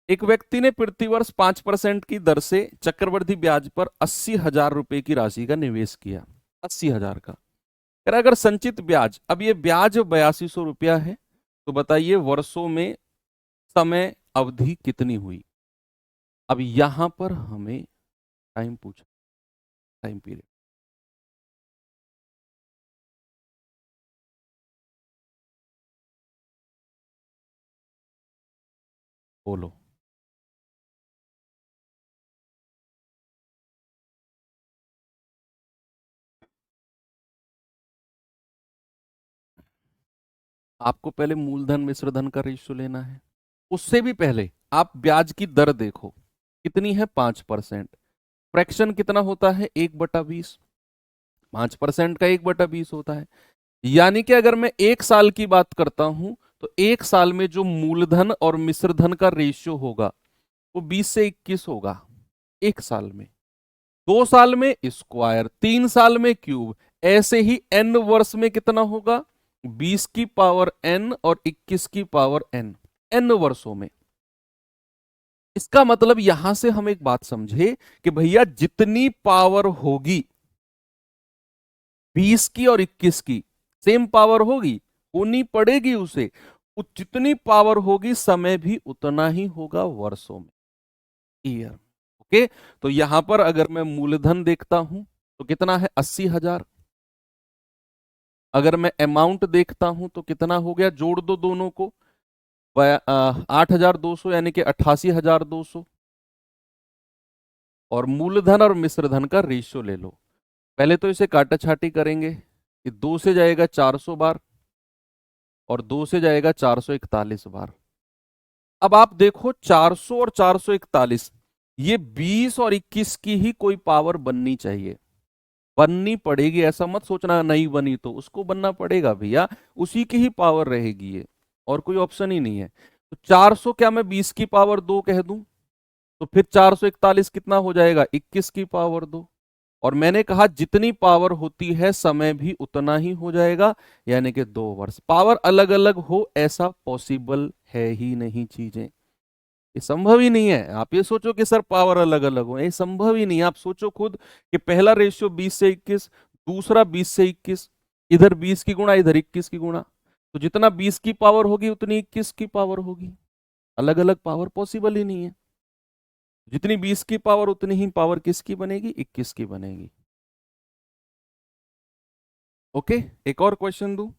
एक व्यक्ति ने प्रतिवर्ष 5% की दर से चक्रवृद्धि ब्याज पर 80,000 रुपए की राशि का निवेश किया। 80,000 का। अगर अगर संचित ब्याज, अब ये ब्याज 8200 रुपया है, तो बताइए वर्षों में समय अवधि कितनी हुई? अब यहां पर हमें टाइम पूछा, टाइम पीरियड। बोलो। आपको पहले मूलधन मिश्रधन का रेशियो लेना है, उससे भी पहले आप ब्याज की दर देखो कितनी है? 5%। फ्रैक्शन कितना होता है? 1/20। 5% का 1/20 होता है। यानी कि अगर मैं 1 साल की बात करता हूं, तो 1 साल में जो मूलधन और मिश्रधन का रेशियो होगा वो 20 से 21 होगा। 1 साल में। 2 साल में स्क्वायर, 3 साल में क्यूब, ऐसे ही n वर्ष में कितना होगा, 20 की पावर n और 21 की पावर n, n वर्षों में। इसका मतलब यहां से हम एक बात समझे कि भैया जितनी पावर होगी 20 की और 21 की, सेम पावर होगी, होनी पड़ेगी उसे, जितनी पावर होगी समय भी उतना ही होगा वर्षों में, ईयर। ओके, तो यहां पर अगर मैं मूलधन देखता हूं तो कितना है, 80,000। अगर मैं अमाउंट देखता हूं तो कितना हो गया, जोड़ दो दोनों को, 8,200 यानी कि 88,200। और मूलधन और मिश्रधन का रेशियो ले लो। पहले तो इसे काटा छाटी करेंगे, कि 2 से जाएगा 400 बार और 2 से जाएगा 441 बार। अब आप देखो 400 और 441, ये 20 और 21 की ही कोई पावर बननी चाहिए, बननी पड़ेगी। ऐसा मत सोचना नहीं बनी तो, उसको बनना पड़ेगा भैया, उसी की ही पावर रहेगी ये, और कोई ऑप्शन ही नहीं है। तो 400 क्या मैं 20 की पावर 2 कह दूं, तो फिर 441 कितना हो जाएगा, 21 की पावर 2। और मैंने कहा जितनी पावर होती है समय भी उतना ही हो जाएगा, यानी कि 2 वर्ष। पावर अलग अलग हो ऐसा पॉसिबल है ही नहीं, चीजें ये संभव ही नहीं है। आप ये सोचो कि सर पावर अलग अलग हो, ये संभव ही नहीं है। आप सोचो खुद कि पहला रेशियो 20 से 21, दूसरा 20 से 21, इधर 20 की गुणा इधर 21 की गुणा, तो जितना 20 की पावर होगी उतनी 21 की पावर होगी, अलग अलग पावर पॉसिबल ही नहीं है। जितनी 20 की पावर उतनी ही पावर किसकी बनेगी, 21 की बनेगी। ओके, एक और क्वेश्चन दूं,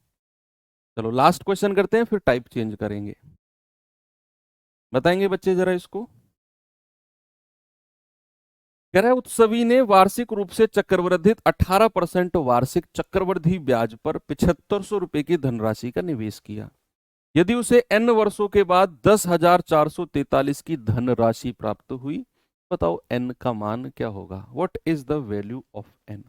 चलो लास्ट क्वेश्चन करते हैं, फिर टाइप चेंज करेंगे। बताएंगे बच्चे जरा इसको। कह रहा है उत्सवी ने वार्षिक रूप से चक्रवर्धित 18% वार्षिक चक्रवृद्धि ब्याज पर 7500 रुपए की धनराशि का निवेश किया। यदि उसे n वर्षों के बाद 10,443 की धनराशि प्राप्त हुई, बताओ n का मान क्या होगा, what is the value of n।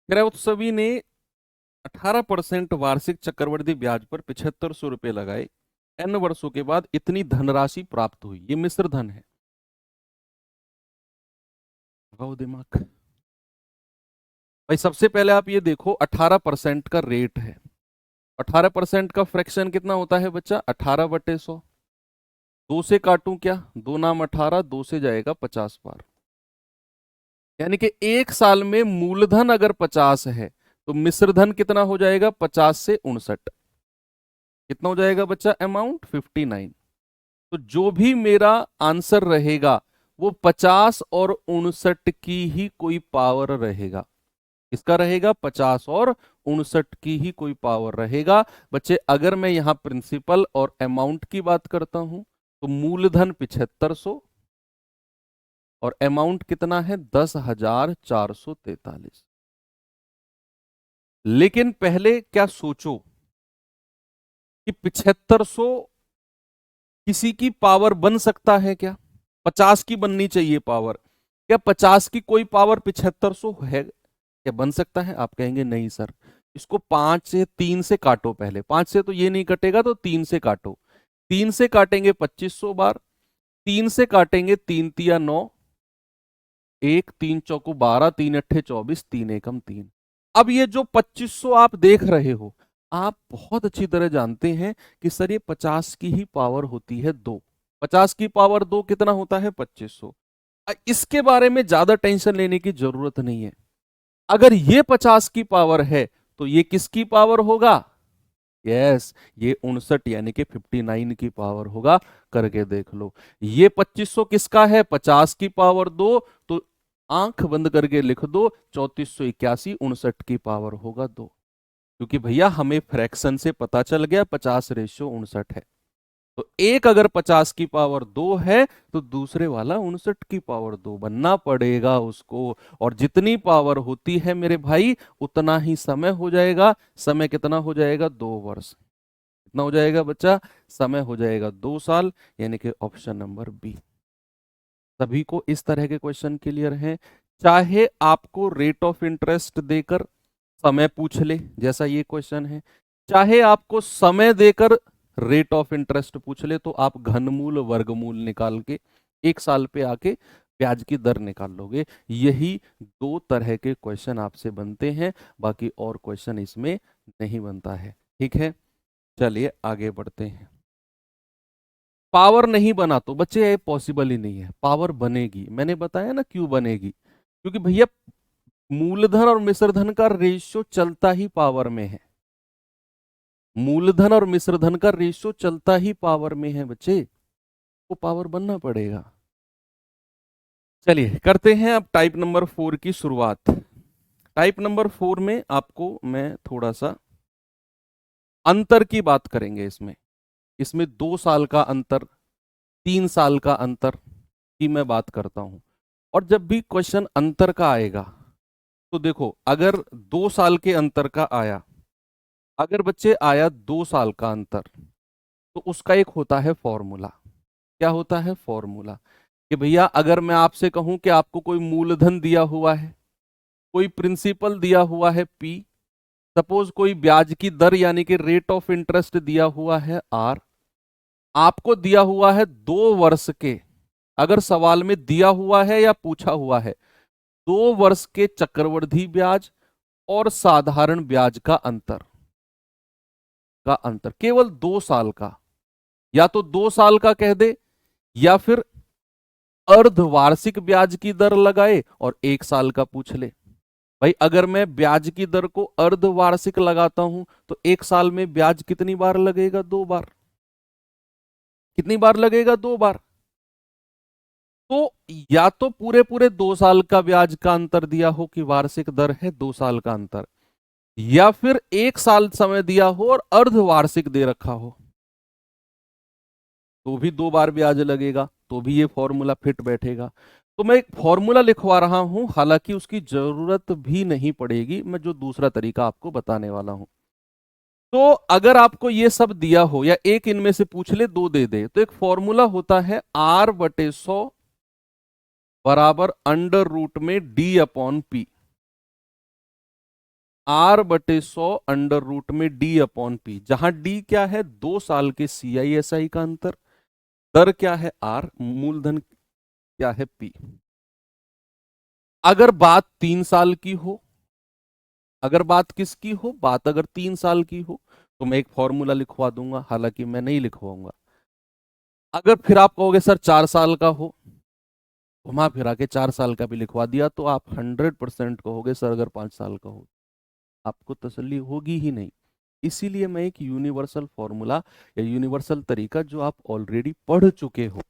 कह रहा है उत्सवी ने 18% वार्षिक चक्रवृद्धि ब्याज पर 7500 रुपए लगाए, n वर्षों के बाद इतनी धनराशि प्राप्त हुई, ये मिश्र धन है। लगाओ दिमाग भाई। सबसे पहले आप ये देखो 18% का रेट है, 18% का फ्रैक्शन कितना होता है बच्चा, 18/100। 2 से काटूं क्या, 2 नाम 18, 2 से जाएगा 50 बार, यानी कि एक साल में मूलधन अगर 50 है तो मिश्रधन कितना हो जाएगा, 50 से 59, कितना हो जाएगा बच्चा अमाउंट, 59। तो जो भी मेरा आंसर रहेगा वो 50 और 59 की ही कोई पावर रहेगा। इसका रहेगा 50 और 59 की ही कोई पावर रहेगा। बच्चे अगर मैं यहां प्रिंसिपल और अमाउंट की बात करता हूं तो मूलधन 7500 और अमाउंट कितना है, 10,443। लेकिन पहले क्या सोचो कि 7500 किसी की पावर बन सकता है क्या, 50 की बननी चाहिए पावर, क्या 50 की कोई पावर 7500 है, क्या बन सकता है। आप कहेंगे नहीं सर, इसको 5 से 3 से काटो, पहले 5 से तो ये नहीं कटेगा तो 3 से काटो, 3 से काटेंगे 2500 बार, 3 से काटेंगे 3 तिया 9, 1 3 चौको 12, 3 अट्ठे 24, 3 एकम 3। अब ये जो 2500 आप देख रहे हो, आप बहुत अच्छी तरह जानते हैं कि सर ये 50 की ही पावर होती है 2, 50 की पावर 2 कितना होता है, 2500। इसके बारे में ज्यादा टेंशन लेने की जरूरत नहीं है। अगर ये 50 की पावर है तो ये किसकी पावर होगा, यस ये 59 यानी कि 59 की पावर होगा। करके देख लो, ये 2500 किसका है, 50 की पावर 2, तो आंख बंद करके लिख दो 3481, 59 की पावर होगा 2। क्योंकि भैया हमें फ्रैक्शन से पता चल गया 50/59 है। तो एक अगर 50 की पावर 2 है तो दूसरे वाला 59 की पावर 2 बनना पड़ेगा उसको। और जितनी पावर होती है मेरे भाई उतना ही समय हो जाएगा। समय कितना हो जाएगा? 2 वर्ष। कितना हो जाएगा बच्चा? समय हो जाएगा 2 साल, यानी कि ऑप्शन नंबर बी। सभी को इस तरह के क्वेश्चन क्लियर हैं? चाहे आपको रेट ऑफ इंटरेस्ट देकर समय पूछ ले जैसा ये क्वेश्चन है, चाहे आपको समय देकर रेट ऑफ इंटरेस्ट पूछ ले, तो आप घनमूल वर्गमूल निकाल के 1 साल पे आके ब्याज की दर निकाल लोगे। यही 2 तरह के क्वेश्चन आपसे बनते हैं, बाकी और क्वेश्चन इसमें नहीं बनता है। ठीक है, चलिए आगे बढ़ते हैं। पावर नहीं बना तो बच्चे ये पॉसिबल ही नहीं है। पावर बनेगी, मैंने बताया ना क्यों बनेगी, क्योंकि भैया मूलधन और मिश्रधन का रेशियो चलता ही पावर में है। मूलधन और मिश्रधन का रेशियो चलता ही पावर में है बच्चे, वो पावर बनना पड़ेगा। चलिए करते हैं अब टाइप नंबर 4 की शुरुआत। टाइप नंबर 4 में आपको मैं थोड़ा सा अंतर की बात करेंगे। इसमें इसमें 2 साल का अंतर, 3 साल का अंतर की मैं बात करता हूं। और जब भी क्वेश्चन अंतर का आएगा तो देखो, अगर 2 साल के अंतर का आया, अगर बच्चे आया 2 साल का अंतर, तो उसका एक होता है फॉर्मूला। क्या होता है? फॉर्मूला। कि भैया अगर मैं आपसे कहूं कि आपको कोई मूलधन दिया हुआ है, कोई प्रिंसिपल दिया हुआ है पी, सपोज कोई ब्याज की दर यानी कि रेट ऑफ इंटरेस्ट दिया हुआ है आर, आपको दिया हुआ है 2 वर्ष के, अगर सवाल में दिया हुआ है या पूछा हुआ है 2 वर्ष के चक्रवृद्धि ब्याज और साधारण ब्याज का अंतर, केवल 2 साल का, या तो 2 साल का कह दे या फिर अर्धवार्षिक ब्याज की दर लगाए और 1 साल का पूछ ले। भाई अगर मैं ब्याज की दर को अर्धवार्षिक लगाता हूं तो 1 साल में ब्याज कितनी बार लगेगा? 2 बार। कितनी बार लगेगा? 2 बार। तो या तो पूरे पूरे 2 साल का ब्याज का अंतर दिया हो कि वार्षिक दर है 2 साल का अंतर, या फिर 1 साल समय दिया हो और अर्धवार्षिक दे रखा हो, तो भी 2 बार ब्याज लगेगा, तो भी ये फॉर्मूला फिट बैठेगा। तो मैं एक फॉर्मूला लिखवा रहा हूं, हालांकि उसकी जरूरत भी नहीं पड़ेगी, मैं जो दूसरा तरीका आपको बताने वाला हूं। तो अगर आपको ये सब दिया हो या एक इनमें से पूछ ले, 2 दे दे, तो एक फॉर्मूला होता है R/100 बराबर अंडर रूट में D/P। R/100 अंडर रूट में D/P, जहां D क्या है? 2 साल के CISI का अंतर, दर क्या है? R, मूलधन क्या है? P। अगर बात 3 साल की हो, अगर बात किसकी हो? बात अगर 3 साल की हो तो मैं एक फॉर्मूला लिखवा दूंगा, हालांकि मैं नहीं लिखवाऊंगा। अगर फिर आप कहोगे सर 4 साल का हो, घुमा फिरा के 4 साल का भी लिखवा दिया, तो आप 100% कहोगे सर अगर 5 साल का हो, आपको तसल्ली होगी ही नहीं। इसीलिए मैं एक यूनिवर्सल फॉर्मूला या यूनिवर्सल तरीका जो आप ऑलरेडी पढ़ चुके हो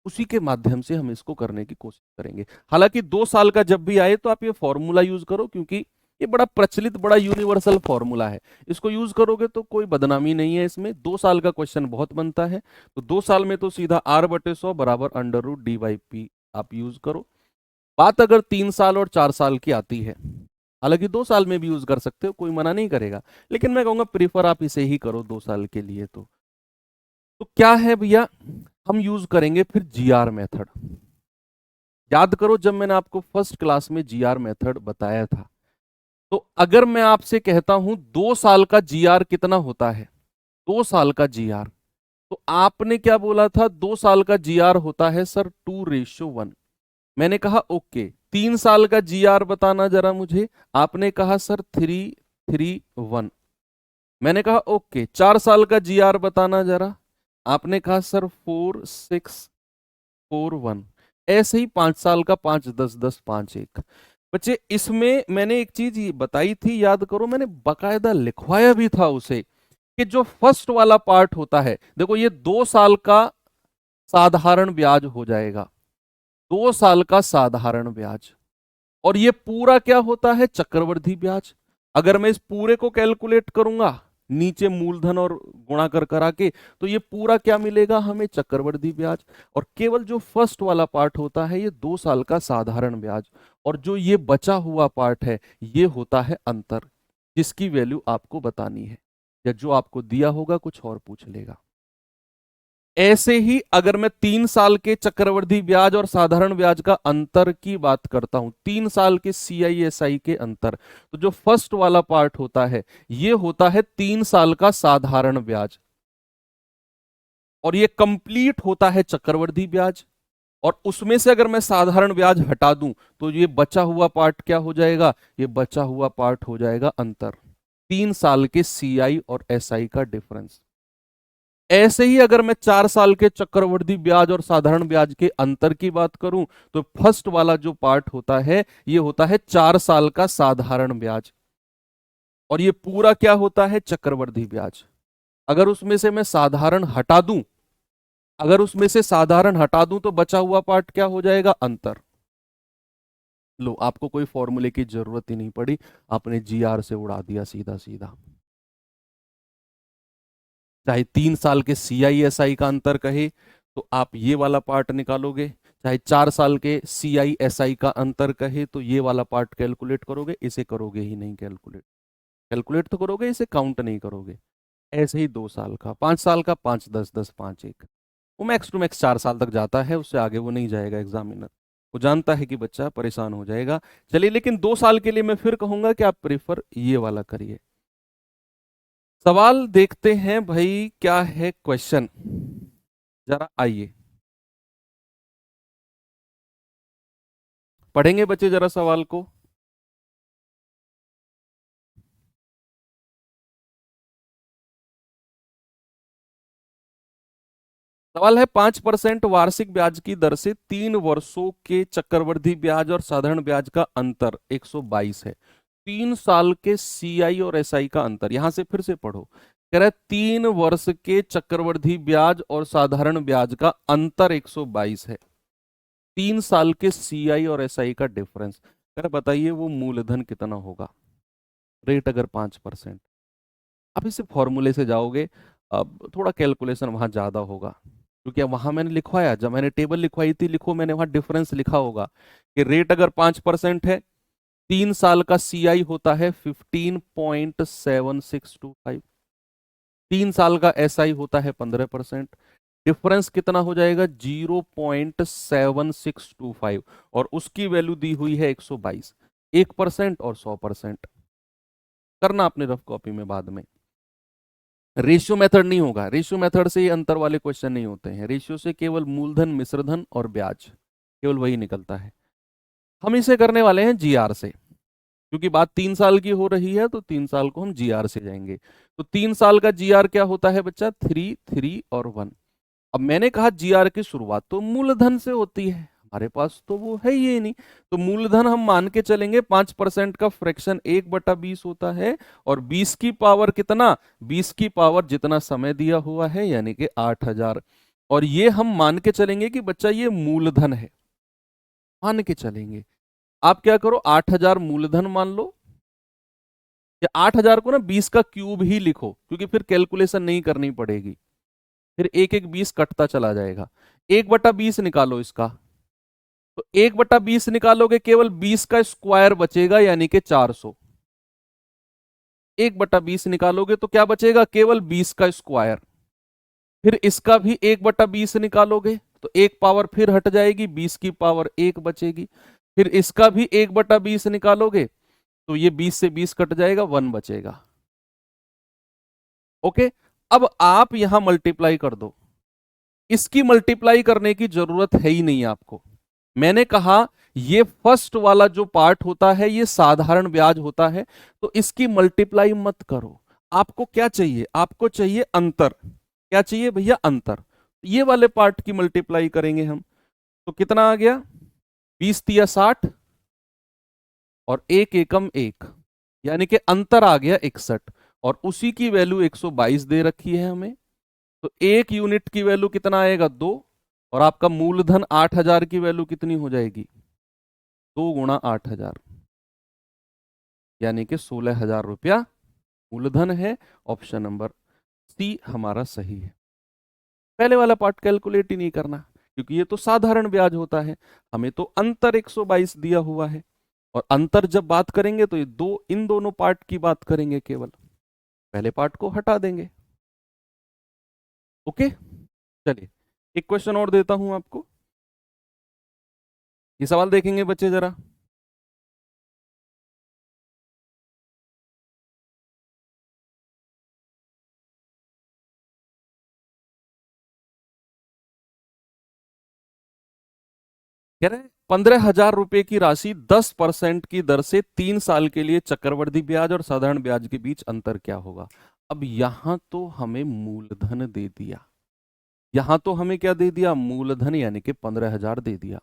उसी के माध्यम से हम इसको करने की कोशिश करेंगे। हालांकि 2 साल का जब भी आए तो आप ये फॉर्मूला यूज करो, क्योंकि ये बड़ा प्रचलित, बड़ा यूनिवर्सल फॉर्मूला है। इसको यूज करोगे तो कोई बदनामी नहीं है इसमें। 2 साल का क्वेश्चन बहुत बनता है, तो 2 साल में तो सीधा R/100 बराबर अंडर रूट D/P आप यूज करो। बात अगर 3 साल और 4 साल की आती है, हालांकि 2 साल में भी यूज कर सकते हो, कोई मना नहीं करेगा, लेकिन मैं कहूंगा प्रीफर आप इसे ही करो 2 साल के लिए। तो क्या है भैया, हम यूज करेंगे फिर GR मेथड। याद करो जब मैंने आपको फर्स्ट क्लास में GR मेथड बताया था, तो अगर मैं आपसे कहता हूं 2 साल का GR कितना होता है, 2 साल का GR, तो आपने क्या बोला था? 2 साल का GR होता है सर 2:1। मैंने कहा ओके। 3 साल का GR बताना जरा मुझे, आपने कहा सर 3:1। मैंने कहा ओके। 4 साल का GR बताना जरा, आपने कहा सर 4:6:4:1। ऐसे ही 5 साल का 5:10:10:5:1। बच्चे इसमें मैंने एक चीज ये बताई थी, याद करो, मैंने बकायदा लिखवाया भी था उसे, कि जो फर्स्ट वाला पार्ट होता है, देखो ये 2 साल का साधारण ब्याज हो जाएगा, 2 साल का साधारण ब्याज, और ये पूरा क्या होता है? चक्रवृद्धि ब्याज। अगर मैं इस पूरे को कैलकुलेट करूंगा नीचे मूलधन और गुणा कर करा के, तो ये पूरा क्या मिलेगा हमें, चक्रवृद्धि ब्याज। और केवल जो फर्स्ट वाला पार्ट होता है ये 2 साल का साधारण ब्याज, और जो ये बचा हुआ पार्ट है ये होता है अंतर, जिसकी वैल्यू आपको बतानी है, या जो आपको दिया होगा कुछ और पूछ लेगा। ऐसे ही अगर मैं 3 साल के चक्रवृद्धि ब्याज और साधारण ब्याज का अंतर की बात करता हूं, 3 साल के CISI के अंतर, तो जो फर्स्ट वाला पार्ट होता है ये होता है 3 साल का साधारण ब्याज, और ये कंप्लीट होता है चक्रवृद्धि ब्याज। और उसमें से अगर मैं साधारण ब्याज हटा दूं तो ये बचा हुआ पार्ट क्या हो जाएगा, ये बचा हुआ पार्ट हो जाएगा अंतर, 3 साल के CI और SI का डिफरेंस। ऐसे ही अगर मैं 4 साल के चक्रवृद्धि ब्याज और साधारण ब्याज के अंतर की बात करूं, तो फर्स्ट वाला जो पार्ट होता है ये होता है 4 साल का साधारण ब्याज, और ये पूरा क्या होता है, चक्रवृद्धि ब्याज। अगर उसमें से मैं साधारण हटा दूं, अगर उसमें से साधारण हटा दूं तो बचा हुआ पार्ट क्या हो जाएगा, अंतर। लो, आपको कोई फॉर्मूले की जरूरत ही नहीं पड़ी, आपने GR से उड़ा दिया सीधा सीधा। चाहे 3 साल के CISI का अंतर कहे तो आप ये वाला पार्ट निकालोगे, चाहे 4 साल के CISI का अंतर कहे तो ये वाला पार्ट कैलकुलेट करोगे, इसे करोगे ही नहीं कैलकुलेट, कैलकुलेट तो करोगे इसे काउंट नहीं करोगे। ऐसे ही 2 साल का, 5 साल का, 5 10 10 5 1, वो मैक्स टू मैक्स 4 साल तक जाता है, उससे आगे वो नहीं जाएगा एग्जामिनर, वो जानता है कि बच्चा परेशान हो जाएगा। चलिए, लेकिन 2 साल के लिए मैं फिर कहूंगा कि आप प्रेफर ये वाला करिए। सवाल देखते हैं भाई, क्या है क्वेश्चन, जरा आइए पढ़ेंगे बच्चे जरा सवाल को। सवाल है, 5% वार्षिक ब्याज की दर से 3 वर्षों के चक्रवृद्धि ब्याज और साधारण ब्याज का अंतर 122 है। 3 साल के CI और SI का अंतर, यहां से फिर से पढ़ो, कह रहा है 3 वर्ष के चक्रवृद्धि ब्याज और साधारण ब्याज का अंतर 122 है। 3 साल के CI और SI का डिफरेंस, कह रहा बताइए वो मूलधन कितना होगा, रेट अगर 5%। आप इसे फॉर्मूले से जाओगे, अब थोड़ा कैलकुलेशन वहां ज्यादा होगा, क्योंकि अब वहां मैंने लिखवाया, जब मैंने टेबल लिखवाई थी, लिखो मैंने वहां डिफरेंस लिखा होगा कि रेट अगर 5% है, 3 साल का CI होता है 15.7625, 3 साल का SI होता है 15%, डिफरेंस कितना हो जाएगा, 0.7625, और उसकी वैल्यू दी हुई है 122, 1% और 100%। करना अपने रफ कॉपी में बाद में, रेशियो मेथड नहीं होगा, रेशियो मेथड से ये अंतर वाले क्वेश्चन नहीं होते हैं, रेशियो से केवल मूलधन, मिश्रधन और ब्याज, केवल वही निकलता है। हम इसे करने वाले हैं GR से, क्योंकि बात 3 साल की हो रही है तो 3 साल को हम GR से जाएंगे। तो 3 साल का GR क्या होता है बच्चा, 3 3 और 1। अब मैंने कहा GR की शुरुआत तो मूलधन से होती है, हमारे पास तो वो है ही नहीं, तो मूलधन हम मान के चलेंगे 5% का फ्रैक्शन 1/20 होता है, और 20 की पावर कितना, 20 की पावर जितना समय दिया हुआ है, यानी कि 8000। और ये हम मान के चलेंगे कि बच्चा ये मूलधन है, मान के चलेंगे। आप क्या करो, 8000 मूलधन मान लो, या 8000 को ना 20 का क्यूब ही लिखो, क्योंकि फिर कैलकुलेशन नहीं करनी पड़ेगी, फिर एक एक 20 कटता चला जाएगा। 1/20 निकालो इसका, तो 1/20 निकालोगे, केवल 20 का स्क्वायर बचेगा, यानी कि 400। 1/20 निकालोगे तो क्या बचेगा, केवल 20 का स्क्वायर। फिर इसका भी 1/20 निकालोगे तो एक पावर फिर हट जाएगी, 20 की पावर 1 बचेगी। फिर इसका भी 1/20 निकालोगे तो ये 20 से 20 कट जाएगा, 1 बचेगा। ओके, अब आप यहां मल्टीप्लाई कर दो, इसकी मल्टीप्लाई करने की जरूरत है ही नहीं आपको। मैंने कहा ये फर्स्ट वाला जो पार्ट होता है ये साधारण ब्याज होता है, तो इसकी मल्टीप्लाई मत करो। आपको क्या चाहिए, आपको चाहिए अंतर। क्या चाहिए भैया, अंतर। ये वाले पार्ट की मल्टीप्लाई करेंगे हम, तो कितना आ गया, 20 तिया 60 और 1 एकम 1, यानी कि अंतर आ गया 61, और उसी की वैल्यू 122 दे रखी है हमें। तो 1 यूनिट की वैल्यू कितना आएगा, 2, और आपका मूलधन 8000 की वैल्यू कितनी हो जाएगी, 2 गुणा 8000, यानी कि 16,000 रुपया मूलधन है, ऑप्शन नंबर सी हमारा सही है। पहले वाला पार्ट कैलकुलेट ही नहीं करना, क्योंकि ये तो साधारण ब्याज होता है, हमें तो अंतर 122 दिया हुआ है, और अंतर जब बात करेंगे तो ये इन दोनों पार्ट की बात करेंगे, केवल पहले पार्ट को हटा देंगे। ओके, चलिए एक क्वेश्चन और देता हूं आपको। ये सवाल देखेंगे बच्चे जरा। कह रहे हैं 15,000 रुपए की राशि 10% की दर से 3 साल के लिए चक्रवृद्धि ब्याज और साधारण ब्याज के बीच अंतर क्या होगा। अब यहां तो हमें मूलधन दे दिया, यहां तो हमें क्या दे दिया, मूलधन, यानी कि 15,000 दे दिया,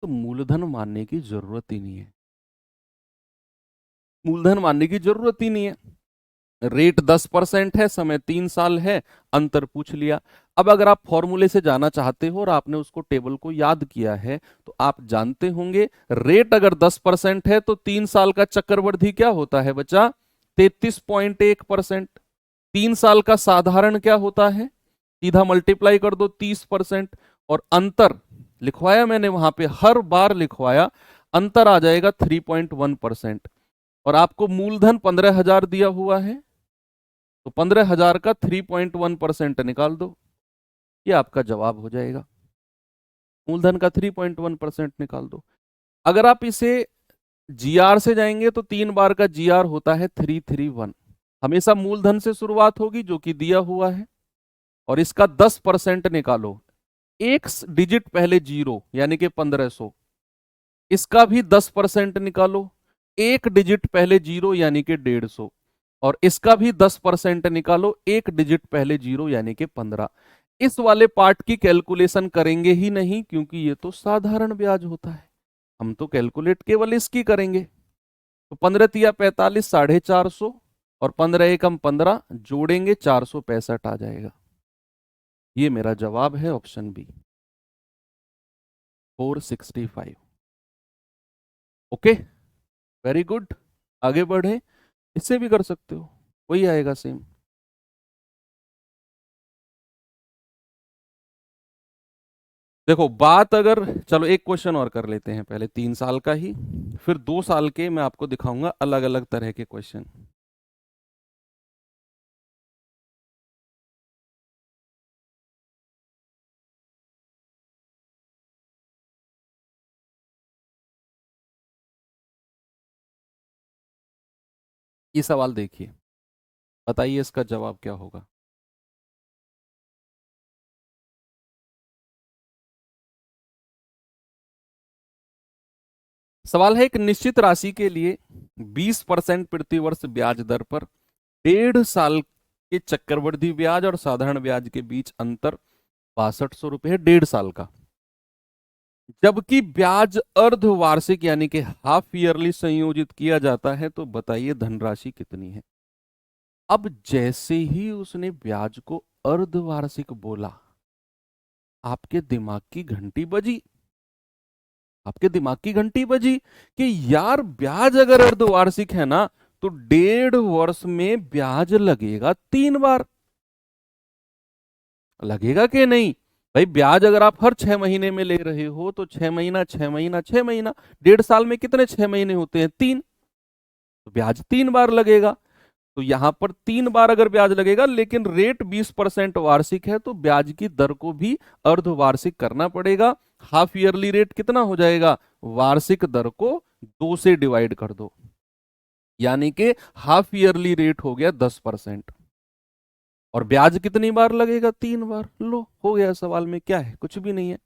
तो मूलधन मानने की जरूरत ही नहीं है, मूलधन मानने की जरूरत ही नहीं है। रेट 10% है, समय 3 साल है, अंतर पूछ लिया। अब अगर आप फॉर्मूले से जाना चाहते हो और आपने उसको टेबल को याद किया है, तो आप जानते होंगे रेट अगर 10% है तो 3 साल का चक्रवृद्धि क्या होता है बच्चा, 33.1%। 3 साल का साधारण क्या होता है, सीधा मल्टीप्लाई कर दो 30%, और अंतर लिखवाया मैंने वहां पे, हर बार लिखवाया, अंतर आ जाएगा 3.1%। और आपको मूलधन 15,000 दिया हुआ है, तो 15,000 का 3.1% निकाल दो, ये आपका जवाब हो जाएगा। मूलधन का 3.1% निकाल दो। अगर आप इसे जीआर से जाएंगे तो 3 बार का जीआर होता है 331। हमेशा मूलधन से शुरुआत होगी जो कि दिया हुआ है, और इसका 10% निकालो, एक डिजिट पहले जीरो यानी कि 1500, इसका भी 10% निकालो, एक डिजिट पहले जीरो यानी कि 150, और इसका भी 10% निकालो, एक डिजिट पहले जीरो यानी कि 15। इस वाले पार्ट की कैलकुलेशन करेंगे ही नहीं, क्योंकि ये तो साधारण ब्याज होता है, हम तो कैलकुलेट केवल इसकी करेंगे। तो 15 तिया 45, 450, और 15 एकम 15, जोड़ेंगे 465 आ जाएगा। ये मेरा जवाब है, option B, 465। Okay, very good, आगे बढ़े, इससे भी कर सकते हो, वही आएगा सेम। देखो बात अगर, चलो एक क्वेश्चन और कर लेते हैं पहले, 3 साल का ही, फिर 2 साल के मैं आपको दिखाऊंगा अलग अलग तरह के क्वेश्चन। ये सवाल देखिए, बताइए इसका जवाब क्या होगा। सवाल है, एक निश्चित राशि के लिए 20% प्रति वर्ष ब्याज दर पर 1.5 साल के चक्रवृद्धि ब्याज और साधारण ब्याज के बीच अंतर 6200 रुपये है, 1.5 साल का, जबकि ब्याज अर्धवार्षिक यानी कि हाफ ईयरली संयोजित किया जाता है, तो बताइए धनराशि कितनी है। अब जैसे ही उसने ब्याज को अर्धवार्षिक बोला, आपके दिमाग की घंटी बजी, आपके दिमाग की घंटी बजी कि यार ब्याज अगर अर्धवार्षिक है ना, तो 1.5 वर्ष में ब्याज लगेगा 3 बार, लगेगा कि नहीं। भाई ब्याज अगर आप हर 6 महीने में ले रहे हो, तो 6 महीना 6 महीना 6 महीना, 1.5 साल में कितने 6 महीने होते हैं, 3, तो ब्याज 3 बार लगेगा। तो यहां पर 3 बार अगर ब्याज लगेगा, लेकिन रेट 20% वार्षिक है, तो ब्याज की दर को भी अर्धवार्षिक करना पड़ेगा। हाफ ईयरली रेट कितना हो जाएगा, वार्षिक दर को 2 से डिवाइड कर दो, यानी कि हाफ ईयरली रेट हो गया 10%, और ब्याज कितनी बार लगेगा, 3 बार। लो हो गया, सवाल में क्या है, कुछ भी नहीं है,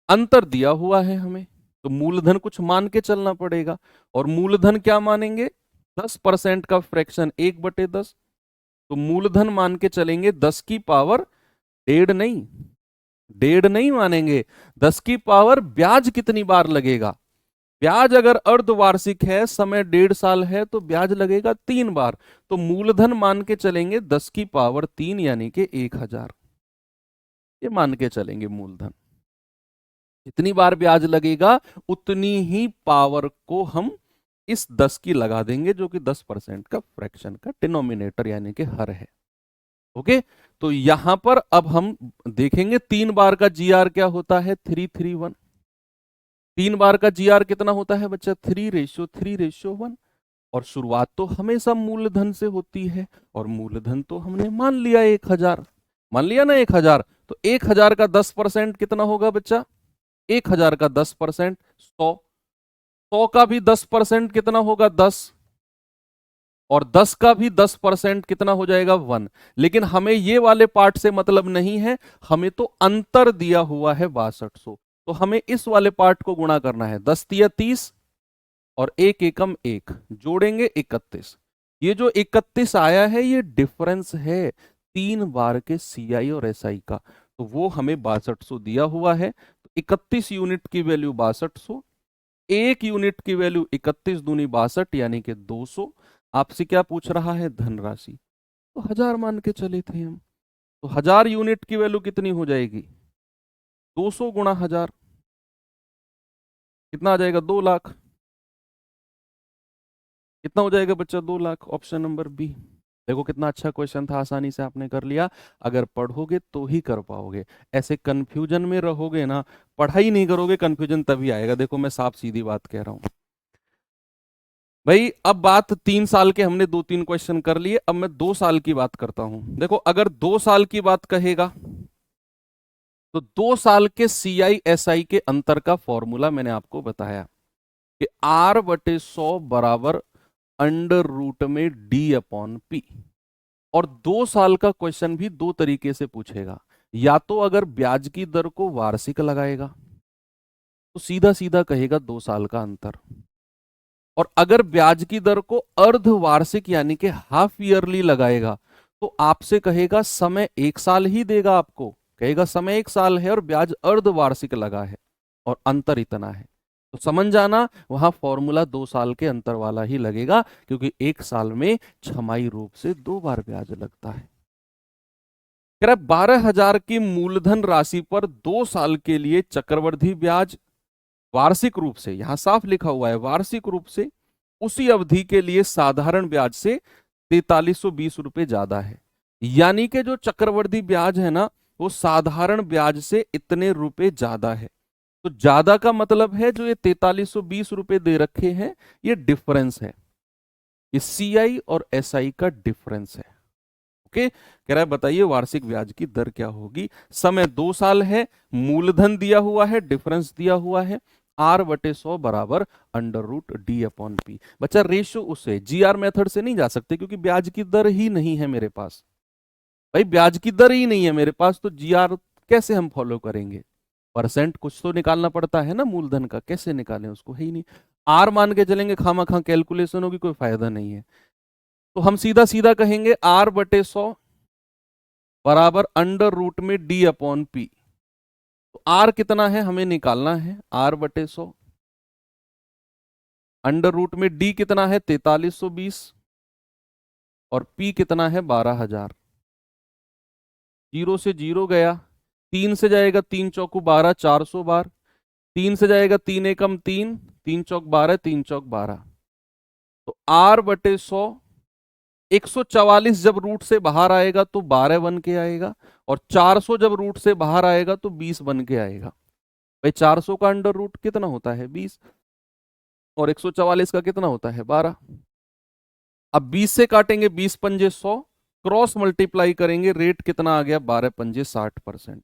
अंतर दिया हुआ है हमें, तो मूलधन कुछ मान के चलना पड़ेगा। और मूलधन क्या मानेंगे, 10% का फ्रैक्शन 1/10, तो मूलधन मान के चलेंगे 10 की पावर 1.5, नहीं 1.5 नहीं मानेंगे, 10 की पावर ब्याज कितनी बार लगेगा, ब्याज अगर अर्धवार्षिक है, समय 1.5 साल है, तो ब्याज लगेगा 3 बार, तो मूलधन मान के चलेंगे 10 की पावर 3 यानी कि 1,000, ये मान के चलेंगे मूलधन। जितनी बार ब्याज लगेगा उतनी ही पावर को हम इस 10 की लगा देंगे जो कि 10% का फ्रैक्शन का डिनोमिनेटर यानी कि हर है। ओके, तो यहां पर अब हम देखेंगे 3 बार का जीआर क्या होता है, 3:3:1। 3 बार का जीआर कितना होता है बच्चा, 3:3:1। और शुरुआत तो हमेशा मूलधन से होती है, और मूलधन तो हमने मान लिया 1000, मान लिया ना 1000। तो 1000 का 10% कितना होगा बच्चा, 1000 का 10% 100, 100 का भी 10% कितना होगा 10, और 10 का भी 10% कितना हो जाएगा 1। लेकिन हमें ये वाले पार्ट से मतलब नहीं है, हमें तो अंतर दिया हुआ है 6200। तो हमें इस वाले पार्ट को गुणा करना है, 10×3 = 30 और 1 एकम 1, जोड़ेंगे 31। ये जो 31 आया है ये डिफरेंस है 3 बार के सीआई और एसआई का, तो वो हमें 6200 दिया हुआ है। तो 31 यूनिट की वैल्यू 6200, 1 यूनिट की वैल्यू 31 दूनी 62 यानी कि 200। आपसे क्या पूछ रहा है, धनराशि, तो 1000 मान के चले थे हम। तो 1000 यूनिट की वैल्यू कितनी हो जाएगी, 200 गुणा 1000, कितना आ जाएगा, 2 लाख। कितना हो जाएगा बच्चा, 2 लाख। Option number B. देखो कितना अच्छा क्वेश्चन था, आसानी से आपने कर लिया। अगर पढ़ोगे तो ही कर पाओगे, ऐसे कंफ्यूजन में रहोगे ना, पढ़ाई नहीं करोगे, कंफ्यूजन तभी आएगा। देखो मैं साफ सीधी बात कह रहा हूं भाई। अब बात 3 साल के हमने 2-3 क्वेश्चन कर लिए, अब मैं 2 साल की बात करता हूं। देखो अगर 2 साल की बात कहेगा तो 2 साल के सीआई एसआई के अंतर का फॉर्मूला मैंने आपको बताया कि R/100 बराबर √D/P। और 2 साल का क्वेश्चन भी दो तरीके से पूछेगा, या तो अगर ब्याज की दर को वार्षिक लगाएगा तो सीधा सीधा कहेगा 2 साल का अंतर, और अगर ब्याज की दर को अर्धवार्षिक यानी कि हाफ ईयरली लगाएगा तो आपसे कहेगा समय 1 साल ही देगा आपको, कहेगा समय 1 साल है और ब्याज अर्धवार्षिक लगा है और अंतर इतना है। तो समझ जाना वहां फॉर्मूला 2 साल के अंतर वाला ही लगेगा, क्योंकि 1 साल में छमाही रूप से 2 बार ब्याज लगता है। कह रहा 12,000 की मूलधन राशि पर 2 साल के लिए चक्रवृद्धि ब्याज वार्षिक रूप से, यहां साफ लिखा हुआ है वार्षिक रूप से, उसी अवधि के लिए साधारण ब्याज से 4320 रुपए ज्यादा है। यानी कि जो चक्रवृद्धि ब्याज है ना, वो साधारण ब्याज से इतने रुपए ज्यादा है। तो ज्यादा का मतलब है जो ये 4320 रुपए दे रखे हैं, ये डिफरेंस है, ये सीआई और एसआई का डिफरेंस है। ओके, कह रहा है बताइए वार्षिक ब्याज की दर क्या होगी। समय 2 साल है, मूलधन दिया हुआ है, डिफरेंस दिया हुआ है, R/100 बराबर √D/P। बच्चा रेशियो उससे जीआर मेथड से नहीं जा सकते, क्योंकि ब्याज की दर ही नहीं है मेरे पास। भाई ब्याज की दर ही नहीं है मेरे पास, तो जीआर कैसे हम फॉलो करेंगे। परसेंट कुछ तो निकालना पड़ता है ना मूलधन का, कैसे निकालें उसको, है ही नहीं। आर मान के चलेंगे, खामा खा कैलकुलेशन होगी, कोई फायदा नहीं है। तो हम सीधा सीधा कहेंगे R/100 बराबर √D/P। तो आर कितना है हमें निकालना है, R/100, √D कितना है 4320, और P कितना है 12,000। जीरो से जीरो गया, 3 से जाएगा 3×4=12, 400 बार। 3 से जाएगा 3 एकम 3, 3×4=12, 3×4=12। तो R/100 144 जब रूट से बाहर आएगा तो 12 बन के आएगा, और 400 जब रूट से बाहर आएगा तो 20 बन के आएगा। भाई 400 का अंडर रूट कितना होता है 20, और 144 का कितना होता है 12। अब 20 से काटेंगे, 20×5 = 100, क्रॉस मल्टीप्लाई करेंगे, रेट कितना आ गया 12×5 = 60%।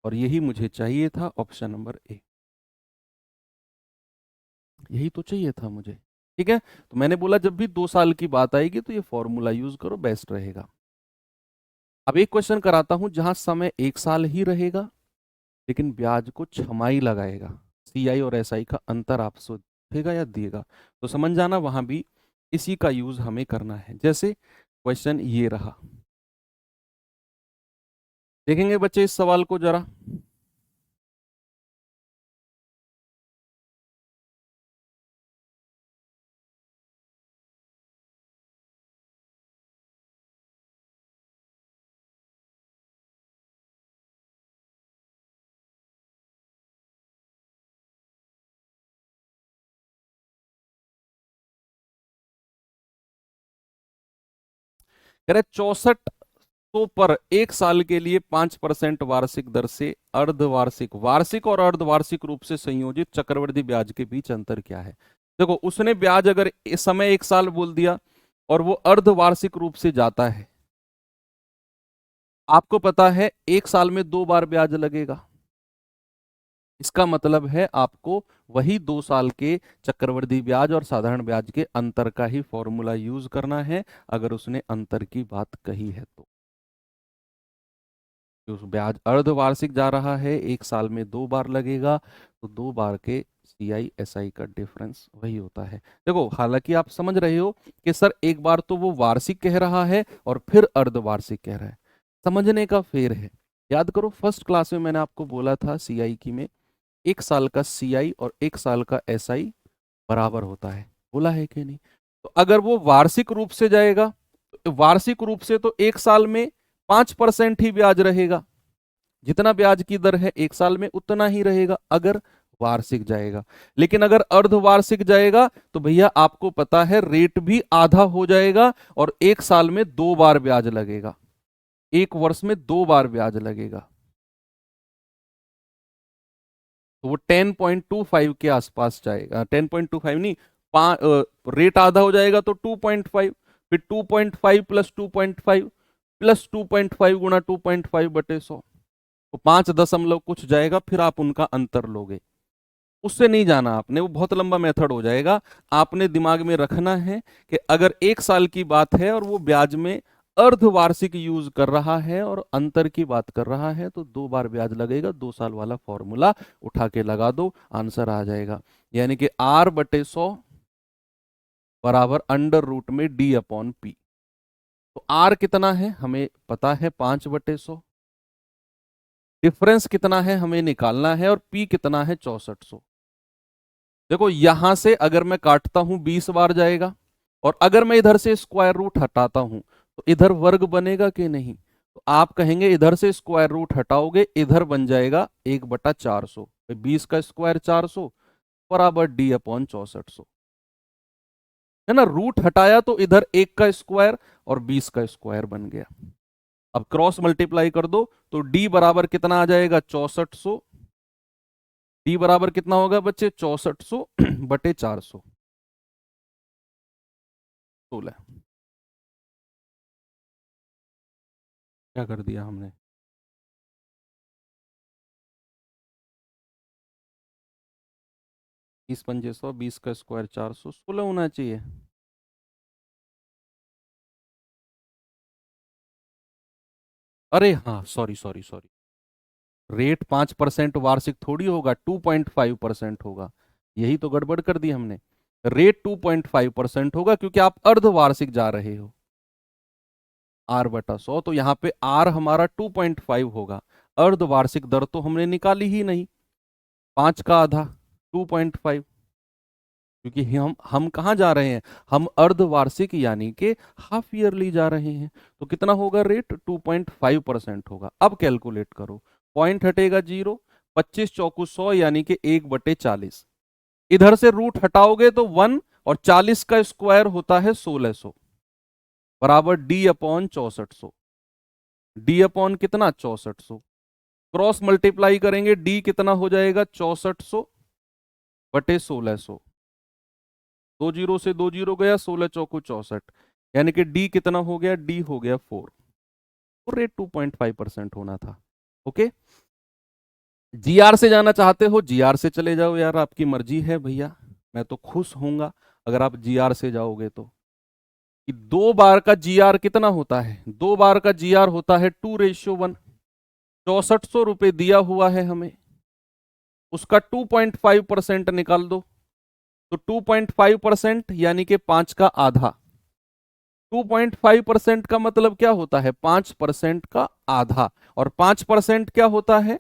और यही मुझे चाहिए था, ऑप्शन नंबर ए, यही तो चाहिए था मुझे। ठीक है, तो मैंने बोला जब भी 2 साल की बात आएगी तो ये फॉर्मूला यूज करो, बेस्ट रहेगा। अब एक क्वेश्चन कराता हूं जहां समय 1 साल ही रहेगा, लेकिन ब्याज को छमाही लगाएगा, सीआई और एसआई का अंतर आपसे देगा या दिएगा। तो समझ जाना वहां भी इसी का यूज हमें करना है। जैसे क्वेश्चन ये रहा, देखेंगे बच्चे इस सवाल को जरा। कह रहे 6400 पर एक साल के लिए 5% वार्षिक दर से अर्धवार्षिक, वार्षिक और अर्धवार्षिक रूप से संयोजित चक्रवृद्धि ब्याज के बीच अंतर क्या है। देखो उसने ब्याज अगर इस समय एक साल बोल दिया और वो अर्धवार्षिक रूप से जाता है, आपको पता है एक साल में 2 बार ब्याज लगेगा, इसका मतलब है आपको वही 2 साल के चक्रवृद्धि ब्याज और साधारण ब्याज के अंतर का ही फॉर्मूला यूज करना है अगर उसने अंतर की बात कही है तो। उस ब्याज अर्धवार्षिक जा रहा है, एक साल में 2 बार लगेगा, तो 2 बार के CI/SI का डिफरेंस वही होता है। देखो हालांकि आप समझ रहे हो कि सर एक बार तो वो वार्षिक कह रहा है और फिर अर्धवार्षिक कह रहा है, समझने का फेर है। याद करो फर्स्ट क्लास में मैंने आपको बोला था CI की में एक साल का CI और एक साल का SI बराबर होता है, बोला है कि नहीं। तो अगर वो वार्षिक रूप से जाएगा, तो वार्षिक रूप से तो एक साल में 5% ही ब्याज रहेगा, जितना ब्याज की दर है एक साल में उतना ही रहेगा अगर वार्षिक जाएगा। लेकिन अगर अर्धवार्षिक जाएगा तो भैया आपको पता है रेट भी आधा हो जाएगा और एक साल में 2 बार ब्याज लगेगा, एक वर्ष में 2 बार ब्याज लगेगा, तो वो 10.25 के आसपास जाएगा, 10.25 नहीं, रेट आधा हो जाएगा तो 2.5, फिर 2.5 प्लस 2.5 प्लस 2.5 गुणा 2.5/100, तो 5 दशमलव कुछ जाएगा, फिर आप उनका अंतर लोगे। उससे नहीं जाना आपने, वो बहुत लंबा मेथड हो जाएगा। आपने दिमाग में रखना है कि अगर एक साल की बात है और वो ब्याज में अर्धवार्षिक यूज कर रहा है और अंतर की बात कर रहा है तो 2 बार ब्याज लगेगा, 2 साल वाला फॉर्मूला उठा के लगा दो, आंसर आ जाएगा। यानी कि R/100 बराबर √D/P। तो R कितना है हमें पता है, 5/100, डिफरेंस कितना है हमें निकालना है, और P कितना है 6400। देखो यहां से अगर मैं काटता हूं 20 बार जाएगा, और अगर मैं इधर से स्क्वायर रूट हटाता हूं तो इधर वर्ग बनेगा कि नहीं, तो आप कहेंगे इधर से स्क्वायर रूट हटाओगे इधर बन जाएगा 1/400, 20 का स्क्वायर 400 बराबर D/6400, है ना। रूट हटाया तो इधर 1 का स्क्वायर और 20 का स्क्वायर बन गया। अब क्रॉस मल्टीप्लाई कर दो तो D बराबर कितना आ जाएगा 6400, D बराबर कितना होगा बच्चे 6400/400, 16। क्या कर दिया हमने, 20×5 100, 20 का स्क्वायर 400, 16 होना चाहिए। अरे हाँ सॉरी सॉरी सॉरी, रेट 5% वार्षिक थोड़ी होगा, 2.5% होगा, यही तो गड़बड़ कर दी हमने। रेट 2.5% होगा क्योंकि आप अर्धवार्षिक जा रहे हो, R/100, तो यहाँ पे R हमारा 2.5 होगा। अर्धवार्षिक दर तो हमने निकाली ही नहीं, 5 का आधा 2.5, क्योंकि हम कहाँ जा रहे हैं, हम अर्धवार्षिक यानी कि हाफ ईयरली जा रहे हैं। तो कितना होगा रेट, 2.5% होगा। अब कैलकुलेट करो, पॉइंट हटेगा 0, 25 चौकू 100 यानी कि 1/40, इधर से रूट हटाओगे तो 1, और 40 का स्क्वायर होता है 1600 बराबर D/6400, D/ कितना 6400, क्रॉस मल्टीप्लाई करेंगे D कितना हो जाएगा 6400/1600, 2 जीरो से 2 जीरो गया, 16 चौकू 64, यानी कि D कितना हो गया, D हो गया 4, और रेट 2.5% होना था। ओके, GR से जाना चाहते हो GR से चले जाओ यार, आपकी मर्जी है भैया, मैं तो खुश होऊंगा अगर आप GR से जाओगे तो। कि 2 बार का GR कितना होता है, 2 बार का GR होता है 2:1, 6400 रुपये दिया हुआ है हमें, उसका 2.5% निकाल दो, तो 2.5% यानी कि 5 का आधा, 2.5% का मतलब क्या होता है, 5% का आधा, और 5% क्या होता है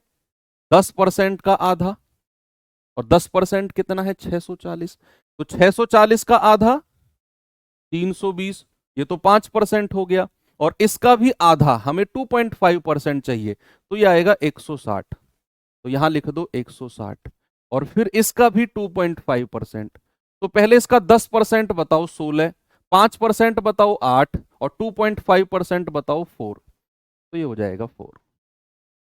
10% का आधा, और 10% कितना है 640, तो 640 का आधा 320, ये तो 5% हो गया, और इसका भी आधा हमें 2.5% चाहिए, तो ये आएगा 160, तो यहां लिख दो 160, और फिर इसका भी 2.5%, तो पहले इसका 10% बताओ 16, 5% बताओ 8 और 2.5% बताओ 4, तो ये हो जाएगा 4।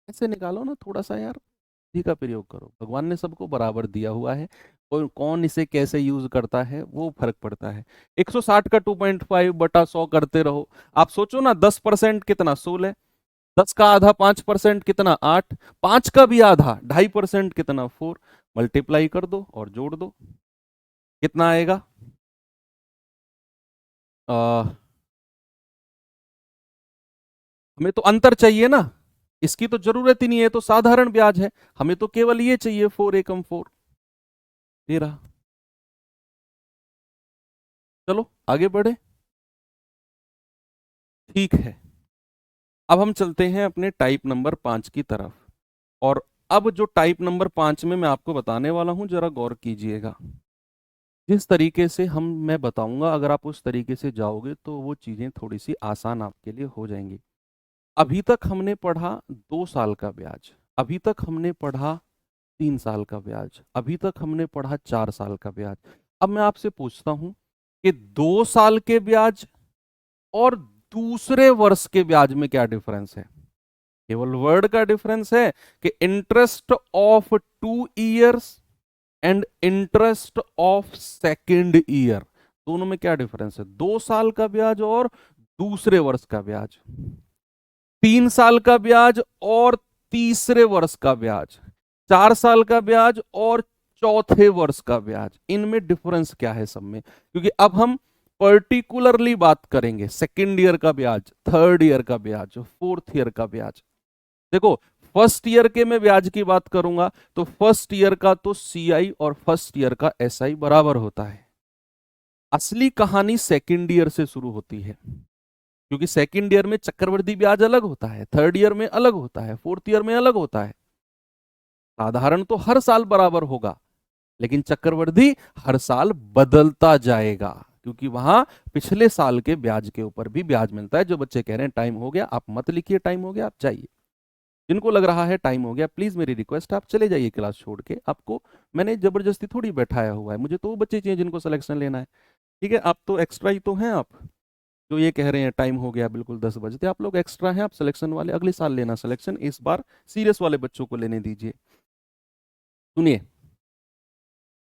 ऐसे निकालो ना थोड़ा सा यार, बुद्धि का प्रयोग करो। भगवान ने सबको बराबर दिया हुआ है और कौन इसे कैसे यूज करता है वो फर्क पड़ता है। 160 का 2.5 बटा 100 करते रहो। आप सोचो ना, 10% कितना 16, 10 का आधा 5% कितना 8, 5 का भी आधा 2.5% कितना 4। मल्टीप्लाई कर दो और जोड़ दो, कितना आएगा? आ, हमें तो अंतर चाहिए ना, इसकी तो जरूरत ही नहीं है, तो साधारण ब्याज है। हमें तो केवल ये चाहिए, 4 एकम 4। ये रहा। चलो आगे बढ़े। ठीक है, अब हम चलते हैं अपने टाइप नंबर 5 की तरफ। और अब जो टाइप नंबर 5 में मैं आपको बताने वाला हूं, जरा गौर कीजिएगा। जिस तरीके से मैं बताऊंगा, अगर आप उस तरीके से जाओगे तो वो चीजें थोड़ी सी आसान आपके लिए हो जाएंगी। अभी तक हमने पढ़ा 2 साल का ब्याज, अभी तक हमने पढ़ा 3 साल का ब्याज, अभी तक हमने पढ़ा 4 साल का ब्याज। अब मैं आपसे पूछता हूं कि 2 साल के ब्याज और दूसरे वर्ष के ब्याज में क्या डिफरेंस है? केवल वर्ड का डिफरेंस है कि interest of 2 years and interest of second year, दोनों में क्या डिफरेंस है? 2 साल का ब्याज और दूसरे वर्ष का ब्याज, 3 साल का ब्याज और तीसरे वर्ष का ब्याज, 4 साल का ब्याज और चौथे वर्ष का ब्याज, इनमें डिफरेंस क्या है सब में? क्योंकि अब हम पर्टिकुलरली बात करेंगे सेकेंड ईयर का ब्याज, थर्ड ईयर का ब्याज, फोर्थ ईयर का ब्याज। देखो, फर्स्ट ईयर के मैं ब्याज की बात करूंगा तो फर्स्ट ईयर का तो सीआई और फर्स्ट ईयर का एसआई बराबर होता है। असली कहानी सेकेंड ईयर से शुरू होती है, क्योंकि सेकेंड ईयर में चक्रवृद्धि ब्याज अलग होता है, थर्ड ईयर में अलग होता है, फोर्थ ईयर में अलग होता है। साधारण तो हर साल बराबर होगा, लेकिन चक्रवृद्धि हर साल बदलता जाएगा, क्योंकि वहां पिछले साल के ब्याज के ऊपर भी ब्याज मिलता है। जो बच्चे कह रहे हैं टाइम हो गया, आप मत लिखिए टाइम हो गया, आप जाइए। जिनको लग रहा है टाइम हो गया, प्लीज मेरी रिक्वेस्ट, आप चले जाइए क्लास छोड़ के। आपको मैंने जबरदस्ती थोड़ी बैठाया हुआ है, मुझे तो वो बच्चे चाहिए जिनको सिलेक्शन लेना है। ठीक है, आप तो एक्स्ट्रा ही तो हैं। आप जो ये कह रहे हैं टाइम हो गया बिल्कुल 10 बजे, आप लोग एक्स्ट्रा हैं, आप सिलेक्शन वाले। अगले साल लेना सिलेक्शन, इस बार सीरियस वाले बच्चों को लेने दीजिए। सुनिए,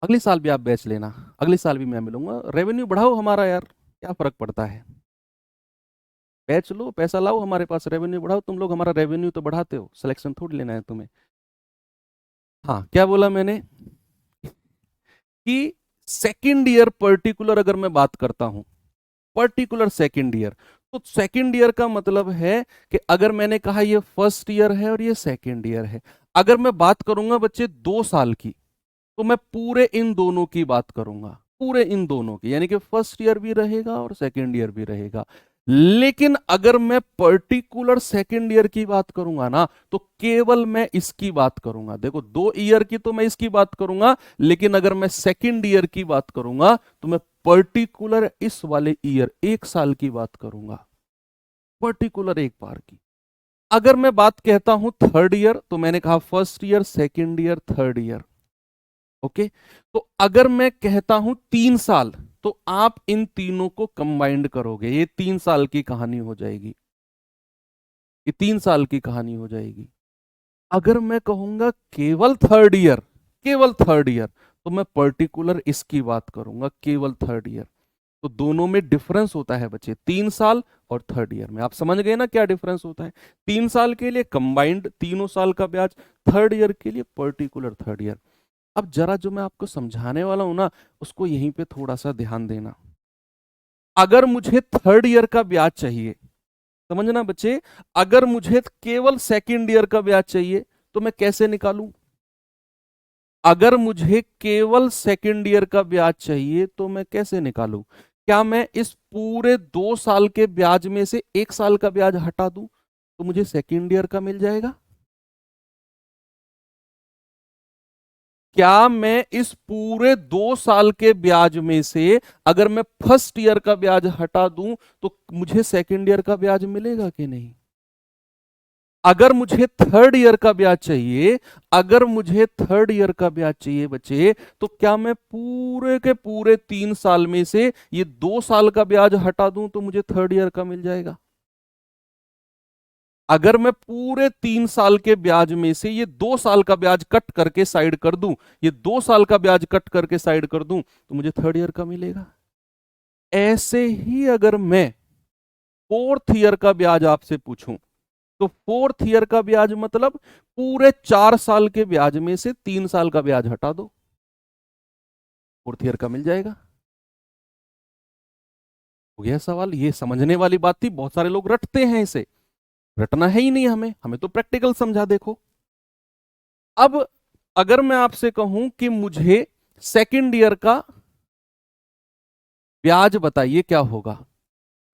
अगले साल भी आप बैच लेना, अगले साल भी मैं मिलूंगा। रेवेन्यू बढ़ाओ हमारा यार, क्या फर्क पड़ता है? बैच लो, पैसा लाओ हमारे पास, रेवेन्यू बढ़ाओ। तुम लोग हमारा रेवेन्यू तो बढ़ाते हो, सिलेक्शन थोड़ी लेना है तुम्हें। हाँ, क्या बोला मैंने कि सेकेंड ईयर पर्टिकुलर अगर मैं बात करता हूं, पर्टिकुलर सेकेंड ईयर, तो सेकेंड ईयर का मतलब है कि अगर मैंने कहा ये फर्स्ट ईयर है और ये सेकेंड ईयर है, अगर मैं बात करूंगा बच्चे 2 साल की, तो मैं पूरे इन दोनों की बात करूंगा, पूरे इन दोनों की, यानी कि फर्स्ट ईयर भी रहेगा और सेकेंड ईयर भी रहेगा। लेकिन अगर मैं पर्टिकुलर सेकेंड ईयर की बात करूंगा ना, तो केवल मैं इसकी बात करूंगा। देखो, 2 ईयर की तो मैं इसकी बात करूंगा, लेकिन अगर मैं सेकेंड ईयर की बात करूंगा तो मैं पर्टिकुलर इस वाले ईयर 1 साल की बात करूंगा, पर्टिकुलर एक बार की। अगर मैं बात कहता हूं थर्ड ईयर, तो मैंने कहा first year, second year, third year. Okay, तो अगर मैं कहता हूं 3 साल, तो आप इन तीनों को कंबाइंड करोगे, ये 3 साल की कहानी हो जाएगी, ये 3 साल की कहानी हो जाएगी। अगर मैं कहूंगा केवल थर्ड ईयर, केवल थर्ड ईयर, तो मैं पर्टिकुलर इसकी बात करूंगा, केवल थर्ड ईयर। तो दोनों में डिफरेंस होता है बच्चे, 3 साल और थर्ड ईयर में। आप समझ गए ना क्या डिफरेंस होता है? 3 साल के लिए कंबाइंड तीनों साल का ब्याज, थर्ड ईयर के लिए पर्टिकुलर थर्ड ईयर। अब जरा जो मैं आपको समझाने वाला हूं ना, उसको यहीं पे थोड़ा सा ध्यान देना। अगर मुझे थर्ड ईयर का ब्याज चाहिए, समझना बच्चे, अगर मुझे केवल सेकेंड ईयर का ब्याज चाहिए तो मैं कैसे निकालूं? अगर मुझे केवल सेकेंड ईयर का ब्याज चाहिए तो मैं कैसे निकालूं? क्या मैं इस पूरे 2 साल के ब्याज में से 1 साल का ब्याज हटा दूं तो मुझे सेकेंड ईयर का मिल जाएगा? क्या मैं इस पूरे 2 साल के ब्याज में से अगर मैं फर्स्ट ईयर का ब्याज हटा दूं तो मुझे सेकेंड ईयर का ब्याज मिलेगा कि नहीं? अगर मुझे थर्ड ईयर का ब्याज चाहिए, अगर मुझे थर्ड ईयर का ब्याज चाहिए बच्चे, तो क्या मैं पूरे के पूरे 3 साल में से ये 2 साल का ब्याज हटा दूं तो मुझे थर्ड ईयर का मिल जाएगा? अगर मैं पूरे 3 साल के ब्याज में से ये 2 साल का ब्याज कट करके साइड कर दूं, ये 2 साल का ब्याज कट करके साइड कर दूं, तो मुझे थर्ड ईयर का मिलेगा। ऐसे ही अगर मैं फोर्थ ईयर का ब्याज आपसे पूछूं, तो फोर्थ ईयर का ब्याज मतलब पूरे 4 साल के ब्याज में से 3 साल का ब्याज हटा दो, फोर्थ ईयर का मिल जाएगा। हो गया सवाल। ये समझने वाली बात थी, बहुत सारे लोग रटते हैं इसे। रटना है ही नहीं, हमें हमें तो प्रैक्टिकल समझा। देखो, अब अगर मैं आपसे कहूं कि मुझे सेकंड ईयर का ब्याज बताइए क्या होगा,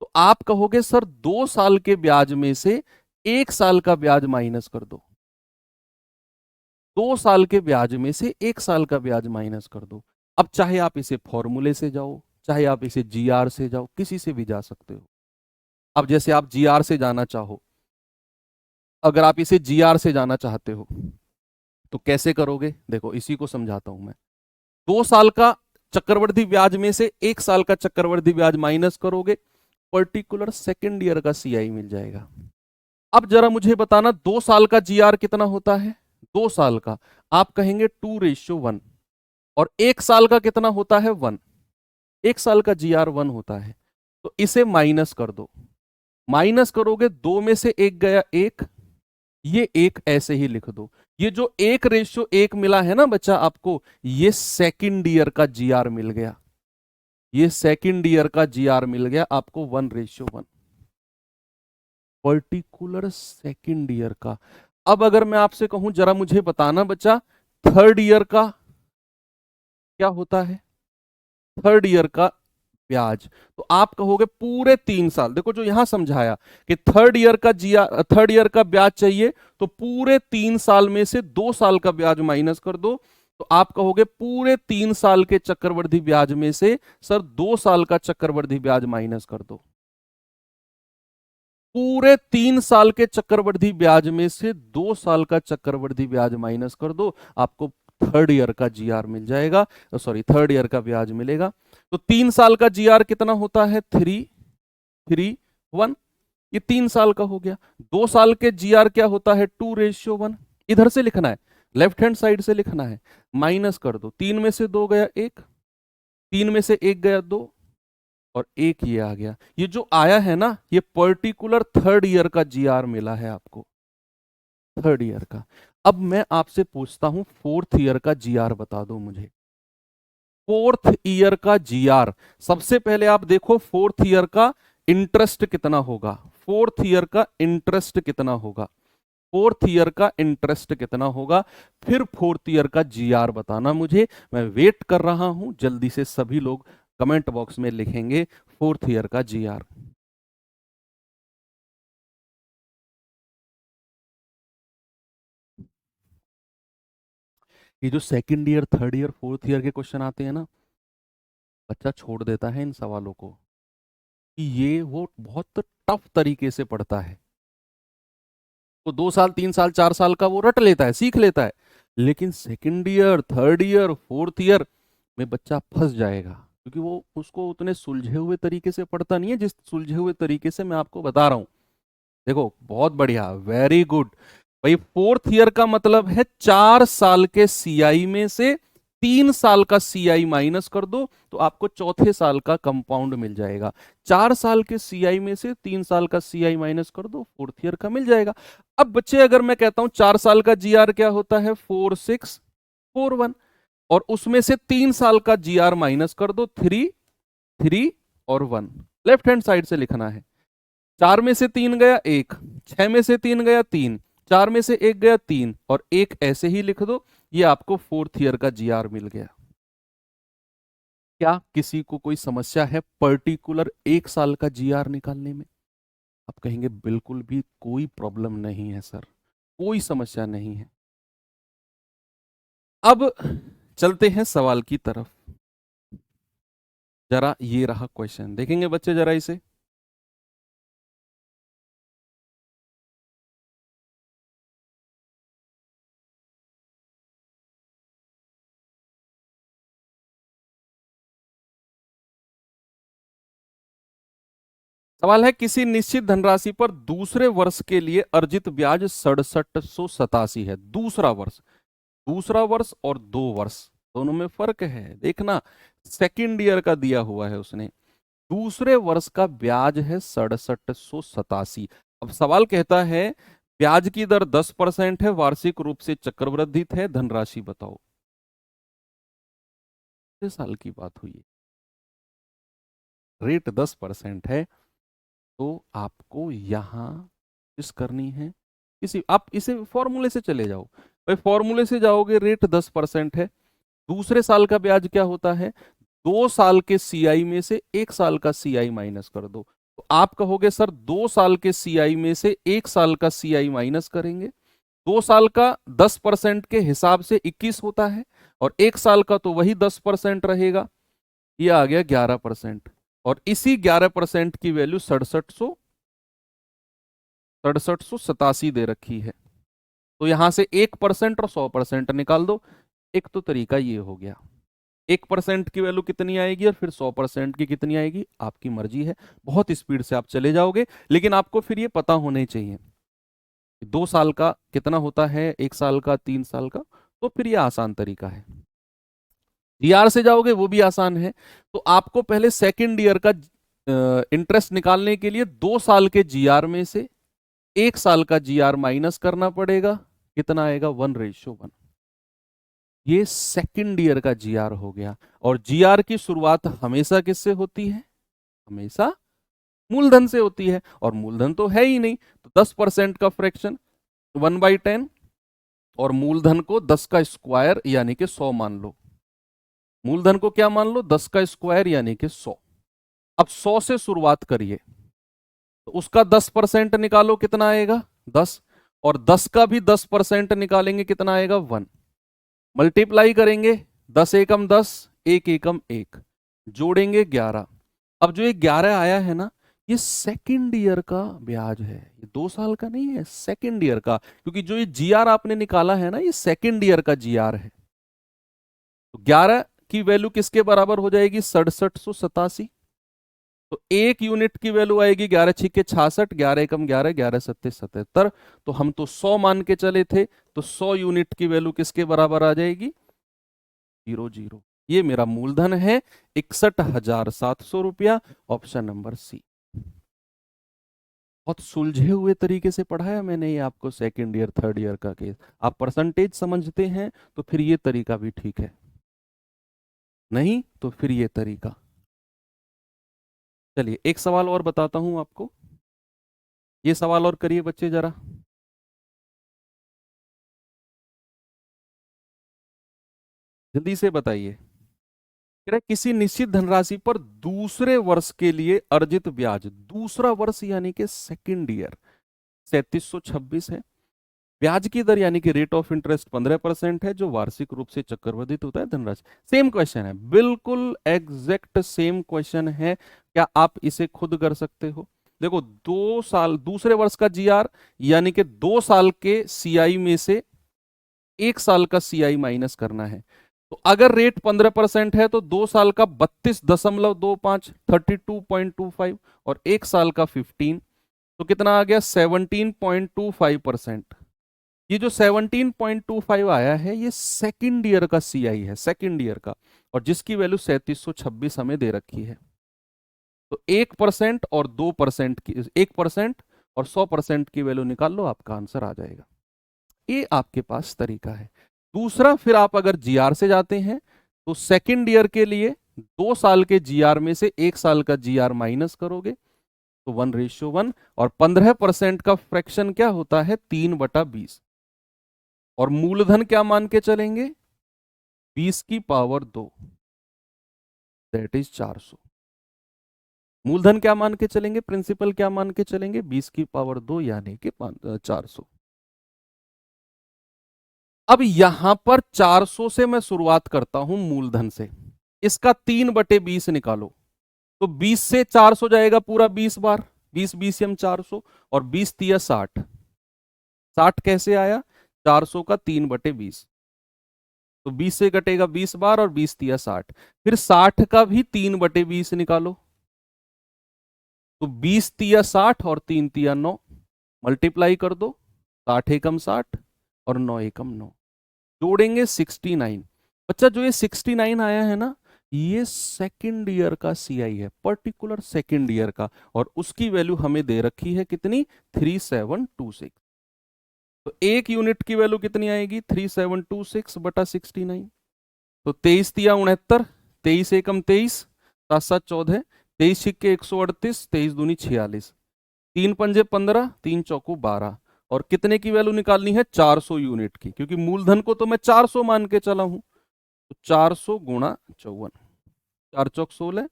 तो आप कहोगे सर 2 साल के ब्याज में से 1 साल का ब्याज माइनस कर दो। 2 साल के ब्याज में से 1 साल का ब्याज माइनस कर दो। अब चाहे आप इसे फॉर्मूले से जाओ, चाहे आप इसे जीआर से जाओ, किसी से भी जा सकते हो। अब जैसे आप जीआर से जाना चाहो, अगर आप इसे जीआर से जाना चाहते हो तो कैसे करोगे? देखो, इसी को समझाता हूं मैं। 2 साल का चक्रवृद्धि ब्याज में से 1 साल का चक्रवृद्धि ब्याज माइनस करोगे, पर्टिकुलर सेकेंड ईयर का सीआई मिल जाएगा। अब जरा मुझे बताना, 2 साल का जीआर कितना होता है? 2 साल का आप कहेंगे 2:1, और 1 साल का कितना होता है? 1। 1 साल का जीआर 1 होता है। तो इसे माइनस कर दो। माइनस करोगे, 2 में से 1 गया 1, ये 1 ऐसे ही लिख दो। ये जो 1:1 मिला है ना बच्चा आपको, ये सेकंड ईयर का जीआर मिल गया। ये सेकंड ईयर का जीआर मिल गया आपको 1:1, पर्टिकुलर सेकंड ईयर का। अब अगर मैं आपसे कहूं जरा मुझे बताना बच्चा, थर्ड ईयर का क्या होता है? थर्ड ईयर का ब्याज, तो आप कहोगे पूरे 3 साल। देखो, जो यहां समझाया कि थर्ड ईयर का ब्याज चाहिए, तो पूरे 3 साल में से 2 साल का ब्याज माइनस कर दो। तो आप कहोगे पूरे 3 साल के चक्रवृद्धि ब्याज में से सर 2 साल का चक्रवृद्धि ब्याज माइनस कर दो। पूरे 3 साल के चक्रवृद्धि ब्याज में से 2 साल का चक्रवृद्धि ब्याज माइनस कर दो, आपको थर्ड ईयर का जीआर मिल जाएगा। सॉरी, थर्ड ईयर का ब्याज मिलेगा। तो 3 साल का जीआर कितना होता है? 3:1। ये 3 साल का हो गया। 2 साल के जीआर क्या होता है? 2:1। इधर से लिखना है, लेफ्ट हैंड साइड से लिखना है। माइनस कर दो, 3 में से 2 गया 1, 3 में से 1 गया 2, और 1 ये आ गया। ये जो आया है ना, ये पर्टिकुलर थर्ड ईयर का जीआर मिला है आपको, थर्ड ईयर का। अब मैं आपसे पूछता हूं, फोर्थ ईयर का जीआर बता दो मुझे। फोर्थ ईयर का जीआर, सबसे पहले आप देखो फोर्थ ईयर का इंटरेस्ट कितना होगा। फोर्थ ईयर का इंटरेस्ट कितना होगा? फोर्थ ईयर का इंटरेस्ट कितना होगा? फिर फोर्थ ईयर का जीआर बताना मुझे। मैं वेट कर रहा हूं, जल्दी से सभी लोग कमेंट बॉक्स में लिखेंगे फोर्थ ईयर का जीआर। ये जो second year, third year, fourth year के क्वेश्चन आते हैं ना, बच्चा छोड़ देता है इन सवालों को, कि ये वो बहुत टफ तरीके से पढ़ता है। तो 2 साल, 3 साल, 4 साल का वो रट लेता है, सीख लेता है। लेकिन second year, third year, fourth year में बच्चा फंस जाएगा, क्योंकि वो उसको उतने सुलझे हुए तरीके से पढ़ता नहीं है जिस सुलझे हुए तरीके से मैं आपको बता रहा हूं। देखो, बहुत बढ़िया, वेरी गुड। भाई, फोर्थ ईयर का मतलब है 4 साल के सीआई में से 3 साल का सीआई माइनस कर दो, तो आपको चौथे साल का कंपाउंड मिल जाएगा। 4 साल के सीआई में से 3 साल का सीआई माइनस कर दो, फोर्थ ईयर का मिल जाएगा। अब बच्चे, अगर मैं कहता हूं 4 साल का जीआर क्या होता है? 4:6:4:1, और उसमें से 3 साल का जीआर माइनस कर दो, 3:3:1। लेफ्ट हैंड साइड से लिखना है। 4 में से 3 गया 1, 6 में से 3 गया 3, 4 में से 1 गया 3, और 1 ऐसे ही लिख दो। ये आपको फोर्थ ईयर का जीआर मिल गया। क्या किसी को कोई समस्या है पर्टिकुलर 1 साल का जीआर निकालने में? आप कहेंगे बिल्कुल भी कोई प्रॉब्लम नहीं है सर, कोई समस्या नहीं है। अब चलते हैं सवाल की तरफ। जरा ये रहा क्वेश्चन, देखेंगे बच्चे जरा इसे। सवाल है किसी निश्चित धनराशि पर दूसरे वर्ष के लिए अर्जित ब्याज 6787 है। दूसरा वर्ष और 2 वर्ष दोनों में फर्क है, देखना। सेकंड ईयर का दिया हुआ है उसने, दूसरे वर्ष का ब्याज है 6787। अब सवाल कहता है ब्याज की दर 10% है, वार्षिक रूप से चक्रवृद्धित है, धनराशि बताओ। साल की बात हुई है, रेट 10% है, तो आपको यहां किस करनी है, किसी आप इसे फॉर्मूले से चले जाओ भाई, फॉर्मूले से जाओगे, रेट 10% है, दूसरे साल का ब्याज क्या होता है, 2 साल के सीआई में से 1 साल का सीआई माइनस कर दो। तो आप कहोगे सर 2 साल के सीआई में से 1 साल का सीआई माइनस करेंगे, 2 साल का 10% के हिसाब से 21 होता है, और 1 साल का तो वही 10% रहेगा, ये आ गया 11%। और इसी 11% की वैल्यू 6787 दे रखी है। तो यहां से 1% और 100% निकाल दो। एक तो तरीका ये हो गया, 1% की वैल्यू कितनी आएगी और फिर 100% की कितनी आएगी, आपकी मर्जी है, बहुत स्पीड से आप चले जाओगे, लेकिन आपको फिर ये पता होने चाहिए 2 साल का कितना होता है, 1 साल का, 3 साल का, तो फिर ये आसान तरीका है। जीआर से जाओगे वो भी आसान है। तो आपको पहले सेकेंड ईयर का इंटरेस्ट निकालने के लिए 2 साल के जीआर में से 1 साल का जीआर माइनस करना पड़ेगा, कितना आएगा, 1:1। ये सेकेंड ईयर का जीआर हो गया। और जीआर की शुरुआत हमेशा किससे होती है, हमेशा मूलधन से होती है, और मूलधन तो है ही नहीं, तो 10% का फ्रैक्शन 1/10, और मूलधन को 10 का स्क्वायर यानी कि 100 मान लो। मूलधन को क्या मान लो, 10 का स्क्वायर यानी कि 100। अब 100 से शुरुआत करिए, तो उसका 10% निकालो, कितना आएगा, 10, और 10 का भी 10% निकालेंगे, कितना आएगा, 1। मल्टीप्लाई करेंगे, 10 एकम 10, 1 एकम 1, जोड़ेंगे 11। अब जो ये 11 आया है ना, ये सेकेंड ईयर का ब्याज है, ये 2 साल का नहीं है, सेकेंड ईयर का, क्योंकि जो ये जीआर आपने निकाला है ना, ये सेकेंड ईयर का जीआर है। तो 11 की वैल्यू किसके बराबर हो जाएगी, 6787। तो 1 यूनिट की वैल्यू आएगी 11×6=66, 11 एकम 11, 11×7=77। तो हम तो 100 मान के चले थे, तो 100 यूनिट की वैल्यू किसके बराबर आ जाएगी, 00। ये मेरा मूलधन है 61,700 रुपया, ऑप्शन नंबर सी। बहुत सुलझे हुए तरीके से पढ़ाया मैंने ये आपको, सेकेंड ईयर थर्ड ईयर का केस। आप परसेंटेज समझते हैं तो फिर ये तरीका भी ठीक है, नहीं तो फिर ये तरीका। चलिए एक सवाल और बताता हूं आपको, ये सवाल और करिए बच्चे जरा। जल्दी से बताइए। कह रहा है किसी निश्चित धनराशि पर दूसरे वर्ष के लिए अर्जित ब्याज, दूसरा वर्ष यानी कि सेकंड ईयर, 3726 है। ब्याज की दर यानी कि रेट ऑफ इंटरेस्ट 15% है, जो वार्षिक रूप से चक्रवर्धित होता है, धनराशि। सेम क्वेश्चन है, बिल्कुल एग्जैक्ट सेम क्वेश्चन है। क्या आप इसे खुद कर सकते हो, देखो 2 साल दूसरे वर्ष का जीआर यानी कि 2 साल के सीआई में से 1 साल का सीआई माइनस करना है। तो अगर रेट 15% है तो 2 साल का 32.25, 32.25, और 1 साल का 15, तो कितना आ गया, 17.25%। ये जो 17.25 आया है, ये सेकंड ईयर का सीआई है, सेकंड ईयर का, और जिसकी वैल्यू 3726 हमें दे रखी है। तो 1% और 2% की, 1% और 100% की वैल्यू निकाल लो, आपका आंसर आ जाएगा। ये आपके पास तरीका है। दूसरा, फिर आप अगर जीआर से जाते हैं तो सेकंड ईयर के लिए 2 साल के जीआर में से 1 साल का जीआर माइनस करोगे, तो 1:1, और 15% का फ्रैक्शन क्या होता है, 3/20, और मूलधन क्या मान के चलेंगे, 20 की पावर 2, दैट इज 400। मूलधन क्या मान के चलेंगे, प्रिंसिपल क्या मान के चलेंगे, 20 की पावर 2 यानी कि 400। अब यहां पर 400 से मैं शुरुआत करता हूं मूलधन से, इसका 3/20 निकालो, तो 20 से 400 जाएगा पूरा 20 बार, 20 400, और 20 × 60, 60 कैसे आया, 400 का 3/20, तो 20 से कटेगा 20 बार, और 20 × 60, फिर 60 का भी 3/20 निकालो, तो 20 तिया 60 और 3 तिया 9, मल्टीप्लाई कर दो, 60 एकम 60 और 9 एकम 9, जोड़ेंगे 69। बच्चा जो ये 69 आया है ना, ये सेकंड ईयर का सीआई है, पर्टिकुलर सेकंड ईयर का, और उसकी वैल्यू हमें दे रखी है कितनी, 3726। तो एक यूनिट की वैल्यू कितनी आएगी, 3726 बटा 69। तो 23 तिया 69, 23 एकम 23, 7 7 14, 23 छिक्के 138, 23 दूनी 46, 3 पंजे 15, 3 चौको 12, और कितने की वैल्यू निकालनी है, 400 यूनिट की, क्योंकि मूलधन को तो मैं 400 मान के चला हूं। तो 400 गुणा 54, 4 चौक 16,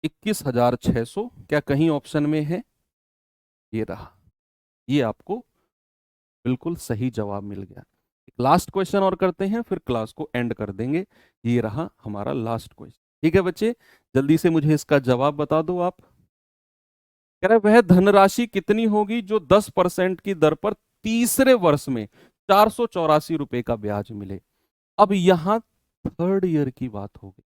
21,600, क्या कहीं ऑप्शन में है, ये रहा, ये आपको बिल्कुल सही जवाब मिल गया। एक लास्ट क्वेश्चन और करते हैं, फिर क्लास को एंड कर देंगे। ये रहा हमारा लास्ट क्वेश्चन, ठीक है बच्चे, जल्दी से मुझे इसका जवाब बता दो आप। कह रहे वह धनराशि कितनी होगी जो 10% की दर पर तीसरे वर्ष में 484 रुपए का ब्याज मिले। अब यहां थर्ड ईयर की बात होगी।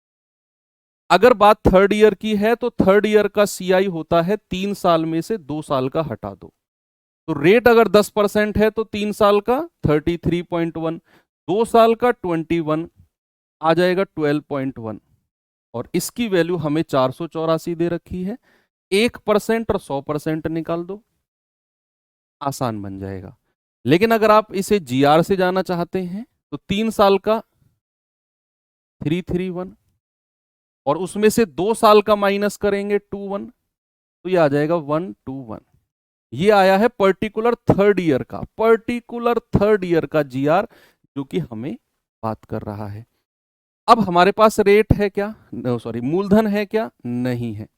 अगर बात थर्ड ईयर की है तो थर्ड ईयर का सीआई होता है 3 साल में से 2 साल का हटा दो। तो रेट अगर 10% है तो 3 साल का 33.1, 2 साल का 21, आ जाएगा 12.1, और इसकी वैल्यू हमें 484 दे रखी है। 1% और 100% निकाल दो, आसान बन जाएगा। लेकिन अगर आप इसे जीआर से जाना चाहते हैं तो 3 साल का 331, और उसमें से 2 साल का माइनस करेंगे 21, तो ये आ जाएगा 121। ये आया है पर्टिकुलर थर्ड ईयर का, पर्टिकुलर थर्ड ईयर का जीआर, जो कि हमें बात कर रहा है। अब हमारे पास रेट है क्या, सॉरी मूलधन है क्या, नहीं है।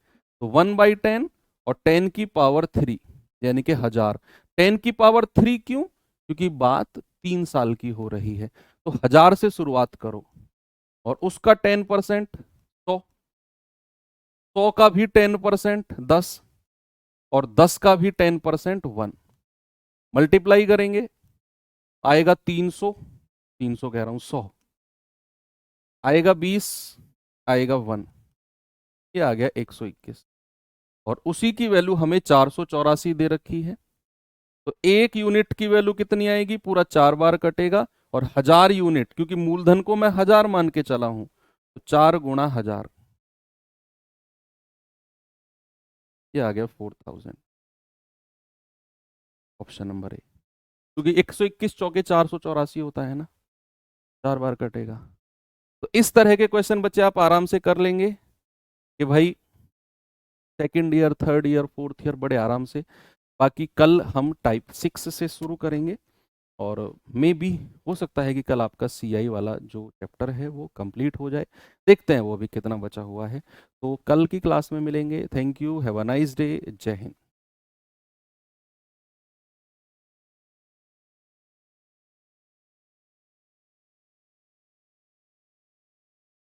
तो 1/10 और 10 की पावर 3 यानी कि 1000। 10 की पावर 3 क्यों, क्योंकि बात 3 साल की हो रही है। तो 1000 से शुरुआत करो, और उसका 10% 100, 100 का भी 10% 10, और 10 का भी 10% 1, मल्टीप्लाई करेंगे आएगा 300, 300 कह रहा हूं 100, आएगा 20, आएगा 1, ये आ गया 121, और उसी की वैल्यू हमें 484 दे रखी है। तो एक यूनिट की वैल्यू कितनी आएगी, पूरा 4 बार कटेगा, और 1000 यूनिट, क्योंकि मूलधन को मैं 1000 मान के चला हूं, तो 4 गुणा 1000, ये आ गया 4000, ऑप्शन नंबर ए। क्योंकि 121 चौके 484 होता है ना, 4 बार कटेगा। तो इस तरह के क्वेश्चन बच्चे आप आराम से कर लेंगे कि भाई second year, third year, fourth year, बड़े आराम से। बाकी कल हम टाइप 6 से शुरू करेंगे, और मे बी हो सकता है कि कल आपका सीआई वाला जो चैप्टर है वो कंप्लीट हो जाए, देखते हैं वो अभी कितना बचा हुआ है। तो कल की क्लास में मिलेंगे। Thank you, have a nice day, जय हिंद।